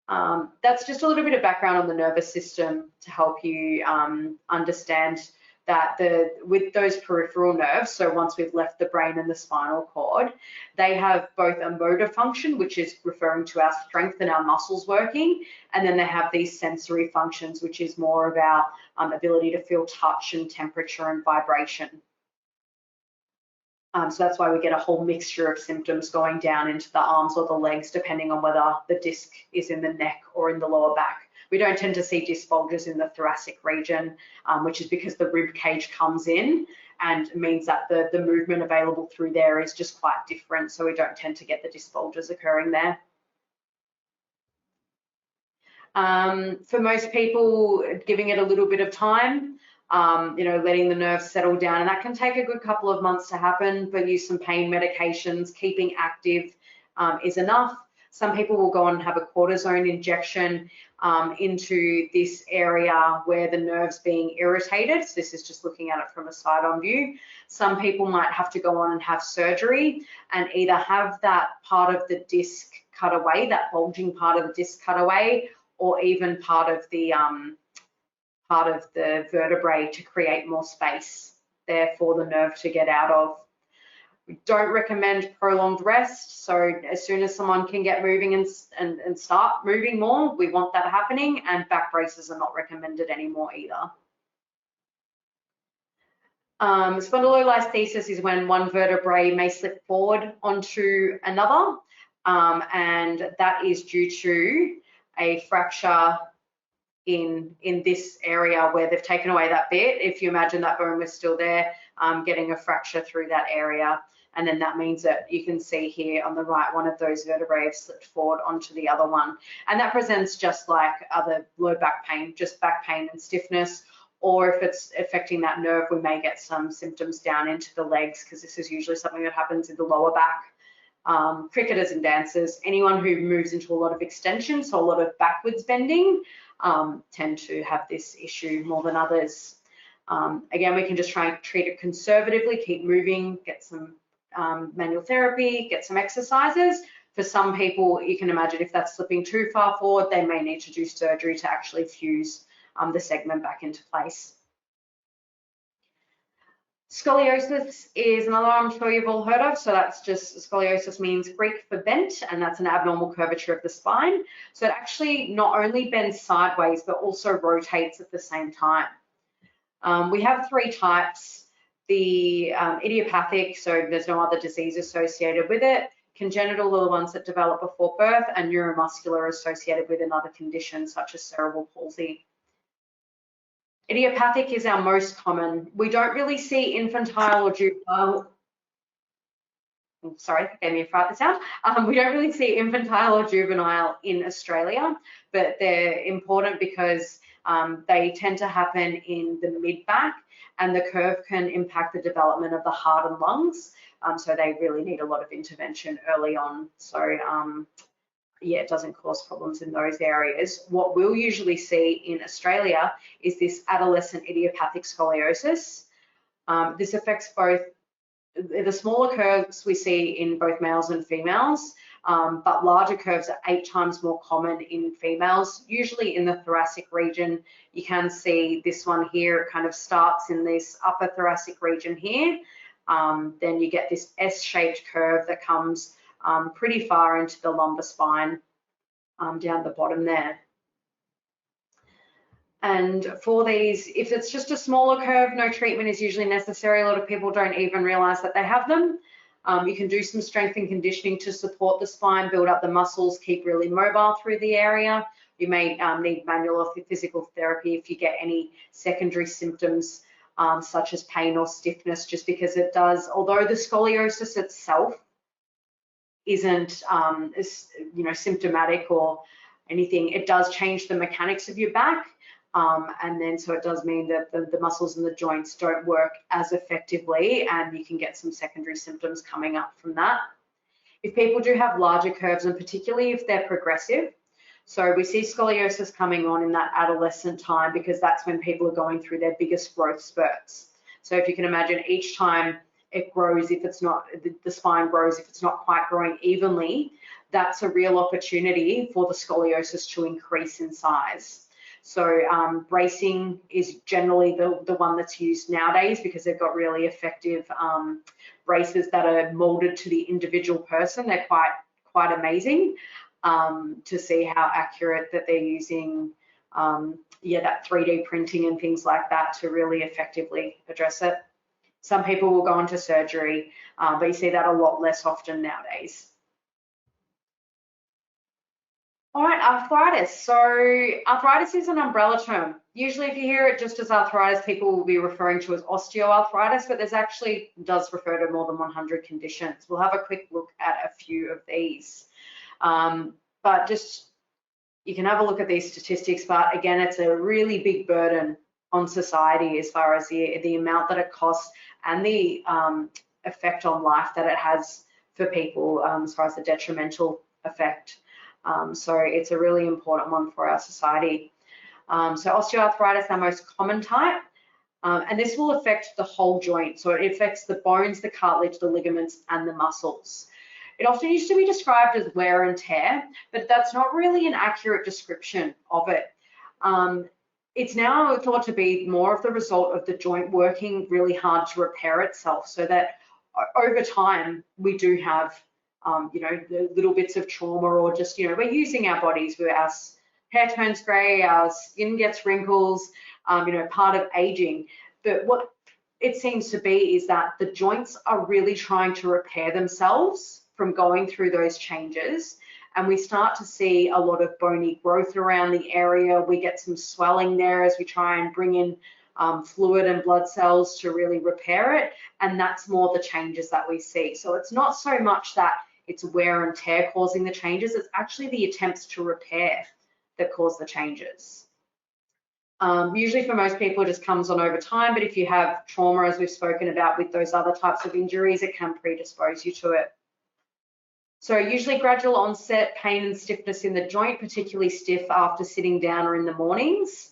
That's just a little bit of background on the nervous system to help you understand that with those peripheral nerves, so once we've left the brain and the spinal cord, they have both a motor function, which is referring to our strength and our muscles working, and then they have these sensory functions, which is more of our ability to feel touch and temperature and vibration. So that's why we get a whole mixture of symptoms going down into the arms or the legs, depending on whether the disc is in the neck or in the lower back. We don't tend to see disc bulges in the thoracic region, which is because the rib cage comes in and means that the movement available through there is just quite different. So we don't tend to get the disc bulges occurring there. For most people, giving it a little bit of time, letting the nerves settle down, and that can take a good couple of months to happen, but use some pain medications, keeping active is enough. Some people will go on and have a cortisone injection into this area where the nerve's being irritated. So this is just looking at it from a side-on view. Some people might have to go on and have surgery and either have that part of the disc cut away, that bulging part of the disc cut away, or even part of the vertebrae to create more space there for the nerve to get out of. We don't recommend prolonged rest. So as soon as someone can get moving and start moving more, we want that happening, and back braces are not recommended anymore either. Spondylolisthesis is when one vertebrae may slip forward onto another, and that is due to a fracture in this area where they've taken away that bit. If you imagine that bone was still there, getting a fracture through that area, and then that means that you can see here on the right, one of those vertebrae have slipped forward onto the other one, and that presents just like other low back pain, just back pain and stiffness. Or if it's affecting that nerve, we may get some symptoms down into the legs, because this is usually something that happens in the lower back. Cricketers and dancers, anyone who moves into a lot of extension, so a lot of backwards bending, tend to have this issue more than others. Again, we can just try and treat it conservatively, keep moving, get some manual therapy, get some exercises. For some people, you can imagine if that's slipping too far forward, they may need to do surgery to actually fuse the segment back into place. Scoliosis is another I'm sure you've all heard of. So that's just, scoliosis means Greek for bent, and that's an abnormal curvature of the spine. So it actually not only bends sideways, but also rotates at the same time. We have three types. The idiopathic, so there's no other disease associated with it. Congenital are the ones that develop before birth, and neuromuscular associated with another condition such as cerebral palsy. Idiopathic is our most common. We don't really see infantile or juvenile. Sorry, gave me a fright the sound. We don't really see infantile or juvenile in Australia, but they're important because they tend to happen in the mid-back, and the curve can impact the development of the heart and lungs. So they really need a lot of intervention early on. So yeah, it doesn't cause problems in those areas. What we'll usually see in Australia is this adolescent idiopathic scoliosis. This affects both the smaller curves we see in both males and females, but larger curves are 8 times more common in females, usually in the thoracic region. You can see this one here, it kind of starts in this upper thoracic region here. Then you get this S-shaped curve that comes pretty far into the lumbar spine down the bottom there. And for these, if it's just a smaller curve, no treatment is usually necessary. A lot of people don't even realize that they have them. You can do some strength and conditioning to support the spine, build up the muscles, keep really mobile through the area. You may need manual or physical therapy if you get any secondary symptoms such as pain or stiffness, just because it does, although the scoliosis itself isn't symptomatic or anything, it does change the mechanics of your back. And then so it does mean that the muscles and the joints don't work as effectively, and you can get some secondary symptoms coming up from that. If people do have larger curves, and particularly if they're progressive, so we see scoliosis coming on in that adolescent time, because that's when people are going through their biggest growth spurts. So if you can imagine, each time it grows, if it's not, the spine grows, if it's not quite growing evenly, that's a real opportunity for the scoliosis to increase in size. So bracing is generally the one that's used nowadays because they've got really effective braces that are molded to the individual person. They're quite amazing to see how accurate that they're using, that 3D printing and things like that to really effectively address it. Some people will go into surgery, but you see that a lot less often nowadays. All right, arthritis. So arthritis is an umbrella term. Usually if you hear it just as arthritis, people will be referring to as osteoarthritis, but there's actually does refer to more than 100 conditions. We'll have a quick look at a few of these. But just, you can have a look at these statistics, but again, it's a really big burden on society as far as the amount that it costs and the effect on life that it has for people as far as the detrimental effect. So it's a really important one for our society. So osteoarthritis, our most common type, and this will affect the whole joint. So it affects the bones, the cartilage, the ligaments, and the muscles. It often used to be described as wear and tear, but that's not really an accurate description of it. It's now thought to be more of the result of the joint working really hard to repair itself, so that over time we do have the little bits of trauma, or just, we're using our bodies, where our hair turns gray, our skin gets wrinkles, part of aging. But what it seems to be is that the joints are really trying to repair themselves from going through those changes. And we start to see a lot of bony growth around the area. We get some swelling there as we try and bring in fluid and blood cells to really repair it. And that's more the changes that we see. So it's not so much that it's wear and tear causing the changes, it's actually the attempts to repair that cause the changes. Usually for most people it just comes on over time, but if you have trauma, as we've spoken about with those other types of injuries, it can predispose you to it. So usually gradual onset, pain and stiffness in the joint, particularly stiff after sitting down or in the mornings.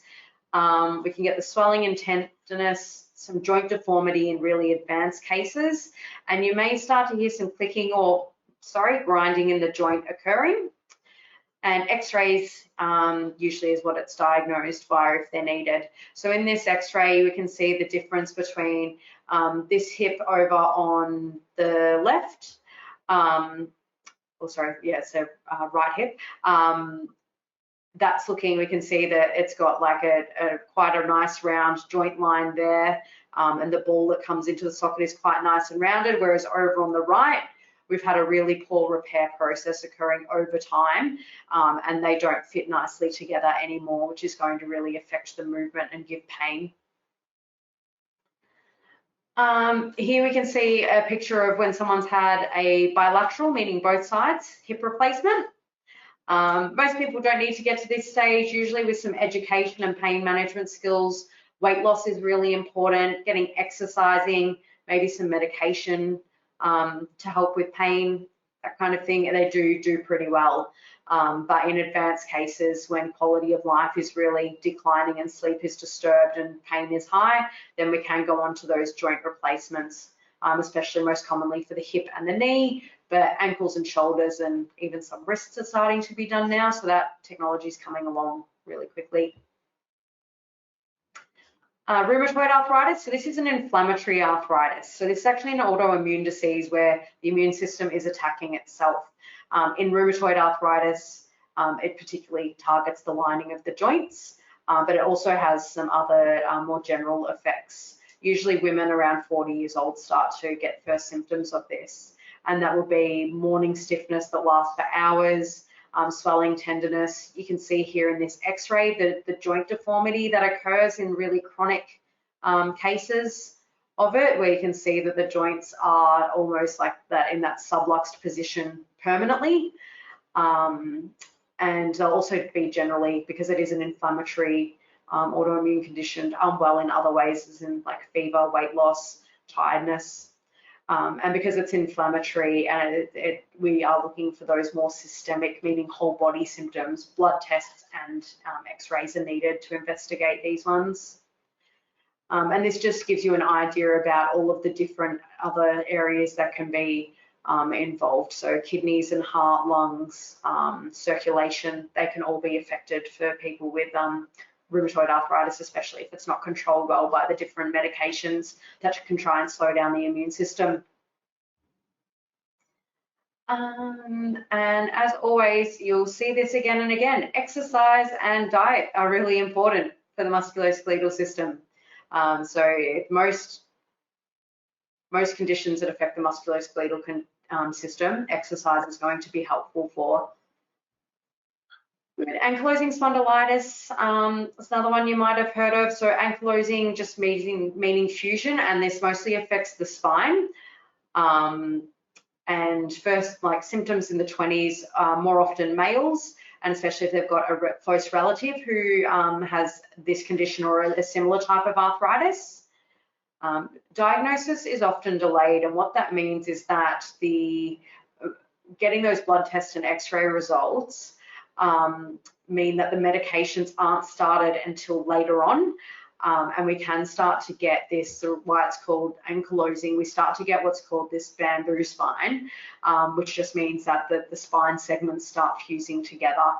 We can get the swelling and tenderness, some joint deformity in really advanced cases, and you may start to hear some clicking or, grinding in the joint occurring. And x-rays usually is what it's diagnosed by if they're needed. So in this x-ray, we can see the difference between this hip over on the left, right hip. That's looking, we can see that it's got like quite a nice round joint line there, and the ball that comes into the socket is quite nice and rounded, whereas over on the right, we've had a really poor repair process occurring over time, and they don't fit nicely together anymore, which is going to really affect the movement and give pain. Here we can see a picture of when someone's had a bilateral, meaning both sides, hip replacement. Most people don't need to get to this stage. Usually with some education and pain management skills, weight loss is really important, getting exercising, maybe some medication to help with pain, that kind of thing, and they do pretty well. But in advanced cases, when quality of life is really declining and sleep is disturbed and pain is high, then we can go on to those joint replacements, especially most commonly for the hip and the knee, but ankles and shoulders and even some wrists are starting to be done now, so that technology is coming along really quickly. Rheumatoid arthritis, so this is an inflammatory arthritis. So this is actually an autoimmune disease where the immune system is attacking itself. In rheumatoid arthritis, it particularly targets the lining of the joints, but it also has some other more general effects. Usually women around 40 years old start to get first symptoms of this, and that will be morning stiffness that lasts for hours, swelling, tenderness. You can see here in this x-ray the joint deformity that occurs in really chronic cases of it, where you can see that the joints are almost like that in that subluxed position permanently. And they'll also be generally, because it is an inflammatory autoimmune condition, unwell in other ways, as in like fever, weight loss, tiredness. And because it's inflammatory, and we are looking for those more systemic, meaning whole body symptoms, blood tests and x-rays are needed to investigate these ones. And this just gives you an idea about all of the different other areas that can be involved. So kidneys and heart, lungs, circulation, they can all be affected for people with rheumatoid arthritis, especially if it's not controlled well by the different medications that can try and slow down the immune system. And as always, you'll see this again and again. Exercise and diet are really important for the musculoskeletal system. So most conditions that affect the musculoskeletal system, exercise is going to be helpful for. Ankylosing spondylitis is another one you might have heard of. So ankylosing just meaning fusion, and this mostly affects the spine. And first, like symptoms in the 20s are more often males, and especially if they've got a close relative who has this condition or a similar type of arthritis. Diagnosis is often delayed, and what that means is that getting those blood tests and x-ray results mean that the medications aren't started until later on. And we can start to get this, why it's called ankylosing, we start to get what's called this bamboo spine, which just means that the spine segments start fusing together.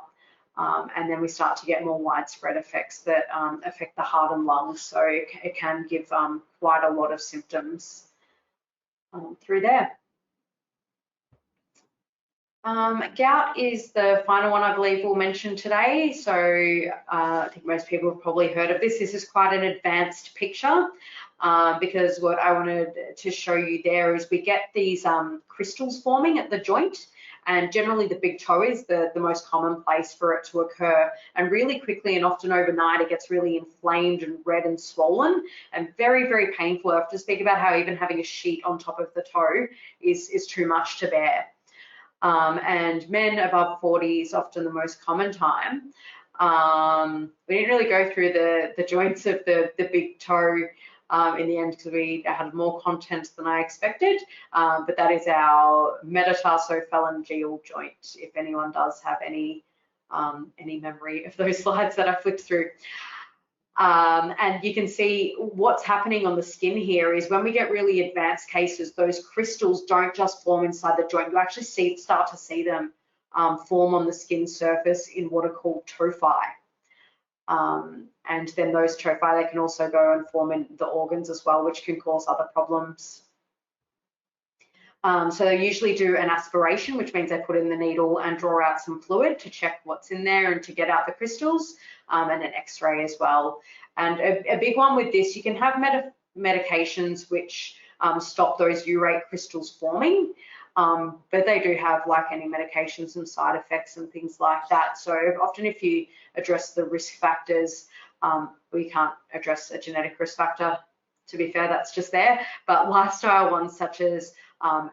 And then we start to get more widespread effects that affect the heart and lungs. So it can give quite a lot of symptoms through there. Gout is the final one I believe we'll mention today. So I think most people have probably heard of this. This is quite an advanced picture because what I wanted to show you there is we get these crystals forming at the joint, and generally the big toe is the most common place for it to occur. And really quickly and often overnight, it gets really inflamed and red and swollen and very, very painful. I have to speak about how even having a sheet on top of the toe is too much to bear. And men above 40 is often the most common time. We didn't really go through the joints of the big toe in the end because we had more content than I expected, but that is our metatarsophallanggeal joint, if anyone does have any memory of those slides that I flipped through. And you can see what's happening on the skin here is when we get really advanced cases, those crystals don't just form inside the joint. You actually start to see them form on the skin surface in what are called tophi. And then those tophi, they can also go and form in the organs as well, which can cause other problems. So they usually do an aspiration, which means they put in the needle and draw out some fluid to check what's in there and to get out the crystals, and an x-ray as well. And a big one with this, you can have medications which stop those urate crystals forming, but they do have, like any medication, some side effects and things like that. So often if you address the risk factors, we can't address a genetic risk factor, to be fair, that's just there, but lifestyle ones such as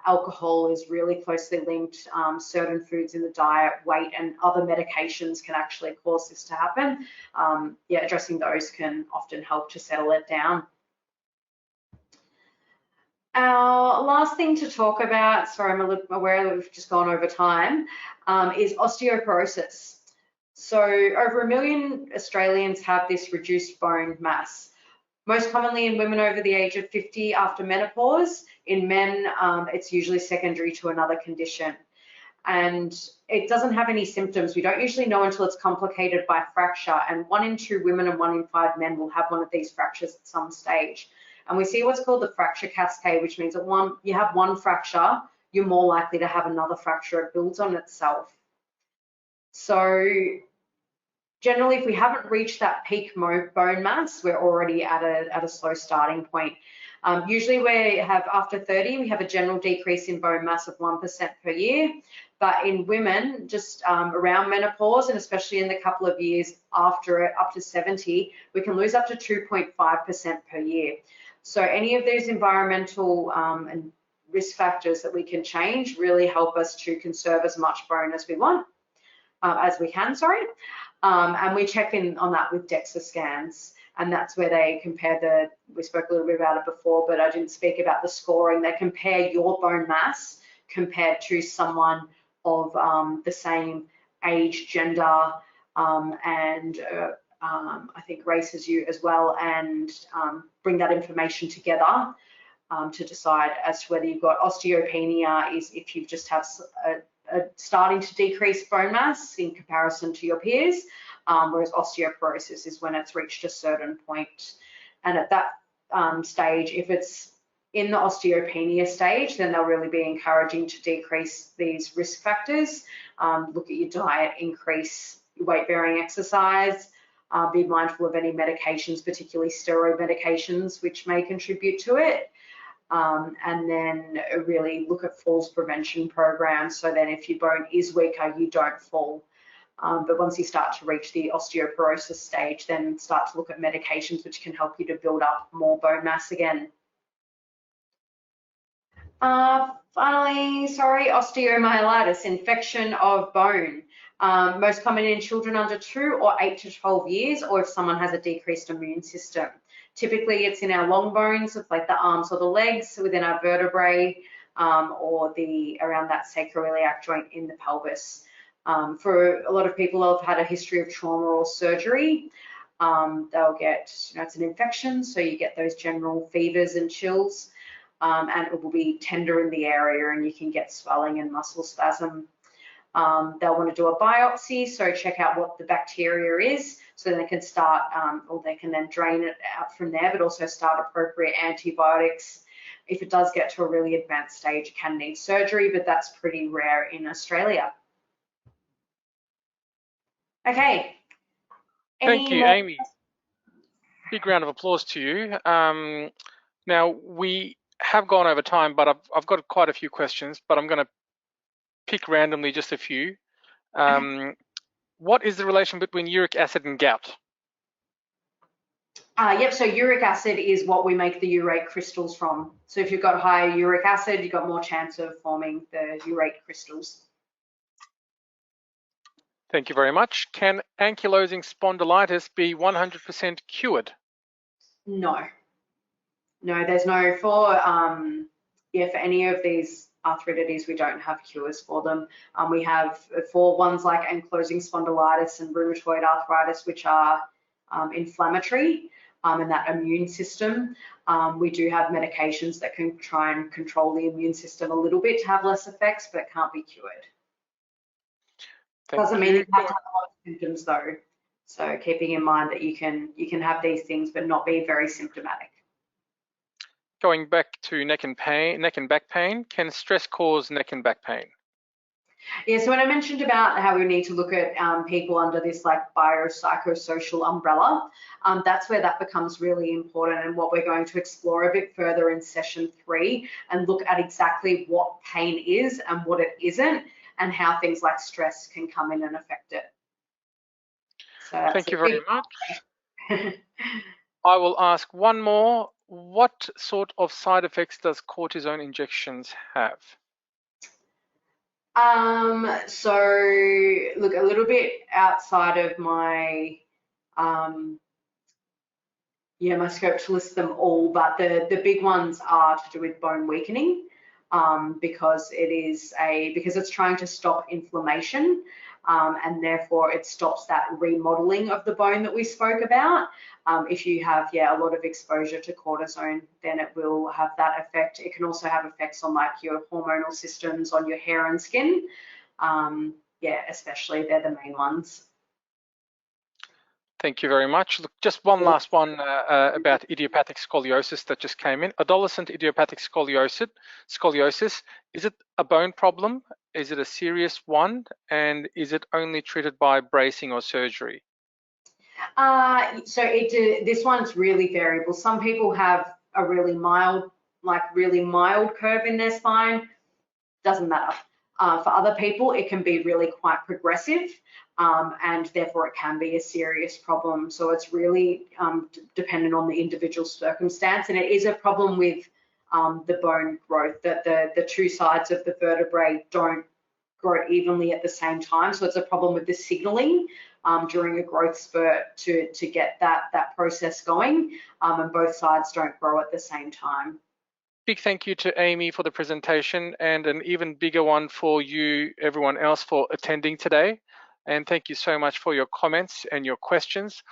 alcohol is really closely linked. Certain foods in the diet, weight, and other medications can actually cause this to happen. Yeah, addressing those can often help to settle it down. Our last thing to talk about, sorry, I'm a little aware that we've just gone over time, is osteoporosis. So over 1 million Australians have this reduced bone mass. Most commonly in women over the age of 50 after menopause. In men, it's usually secondary to another condition. And it doesn't have any symptoms. We don't usually know until it's complicated by fracture. And 1 in 2 women and 1 in 5 men will have one of these fractures at some stage. And we see what's called the fracture cascade, which means that you have one fracture, you're more likely to have another fracture. It builds on itself. So generally, if we haven't reached that peak bone mass, we're already at a slow starting point. Usually we have, after 30, we have a general decrease in bone mass of 1% per year. But in women, just around menopause, and especially in the couple of years after it, up to 70, we can lose up to 2.5% per year. So any of these environmental and risk factors that we can change really help us to conserve as much bone as we can, and we check in on that with DEXA scans, and that's where they compare we spoke a little bit about it before, but I didn't speak about the scoring. They compare your bone mass compared to someone of the same age, gender, and I think race as you as well, and bring that information together to decide as to whether you've got osteopenia, is if you just have starting to decrease bone mass in comparison to your peers, whereas osteoporosis is when it's reached a certain point. And at that stage, if it's in the osteopenia stage, then they'll really be encouraging to decrease these risk factors. Look at your diet, increase weight-bearing exercise, be mindful of any medications, particularly steroid medications, which may contribute to it. And then really look at falls prevention programs. So then if your bone is weaker, you don't fall. But once you start to reach the osteoporosis stage, then start to look at medications which can help you to build up more bone mass again. Finally, osteomyelitis, infection of bone. Most common in children under 2 or 8 to 12 years, or if someone has a decreased immune system. Typically, it's in our long bones, like the arms or the legs, within our vertebrae, or around that sacroiliac joint in the pelvis. For a lot of people who have had a history of trauma or surgery, they'll get, it's an infection, so you get those general fevers and chills. And it will be tender in the area and you can get swelling and muscle spasm. They'll want to do a biopsy, so check out what the bacteria is, so they can start, or they can then drain it out from there, but also start appropriate antibiotics. If it does get to a really advanced stage, it can need surgery, but that's pretty rare in Australia. Okay. Thank you, Amy. Big round of applause to you. Now, we have gone over time, but I've got quite a few questions, but I'm going to pick randomly just a few. What is the relation between uric acid and gout? Yep, so uric acid is what we make the urate crystals from. So if you've got higher uric acid, you've got more chance of forming the urate crystals. Thank you very much. Can ankylosing spondylitis be 100% cured? No. No, there's no, for any of these arthritides, we don't have cures for them. We have for ones like ankylosing spondylitis and rheumatoid arthritis, which are inflammatory in that immune system. We do have medications that can try and control the immune system a little bit to have less effects, but can't be cured. Doesn't mean you have to have a lot of symptoms though. So keeping in mind that you can have these things but not be very symptomatic. Going back to neck and back pain, can stress cause neck and back pain? Yeah, so when I mentioned about how we need to look at people under this like biopsychosocial umbrella, that's where that becomes really important, and what we're going to explore a bit further in session 3 and look at exactly what pain is and what it isn't, and how things like stress can come in and affect it. So thank you very much. I will ask one more. What sort of side effects does cortisone injections have? So look, a little bit outside of my my scope to list them all, but the big ones are to do with bone weakening, because it's trying to stop inflammation, and therefore it stops that remodeling of the bone that we spoke about. If you have a lot of exposure to cortisone, then it will have that effect. It can also have effects on like your hormonal systems, on your hair and skin. Especially they're the main ones. Thank you very much. Look, just one last one about idiopathic scoliosis that just came in. Adolescent idiopathic scoliosis, is it a bone problem? Is it a serious one? And is it only treated by bracing or surgery? So this one's really variable. Some people have a really mild curve in their spine. Doesn't matter. For other people, it can be really quite progressive, and therefore it can be a serious problem. So it's really dependent on the individual circumstance, and it is a problem with the bone growth, that the two sides of the vertebrae don't grow evenly at the same time. So it's a problem with the signaling during a growth spurt to get that process going, and both sides don't grow at the same time. Big thank you to Amy for the presentation, and an even bigger one for you, everyone else, for attending today. And thank you so much for your comments and your questions.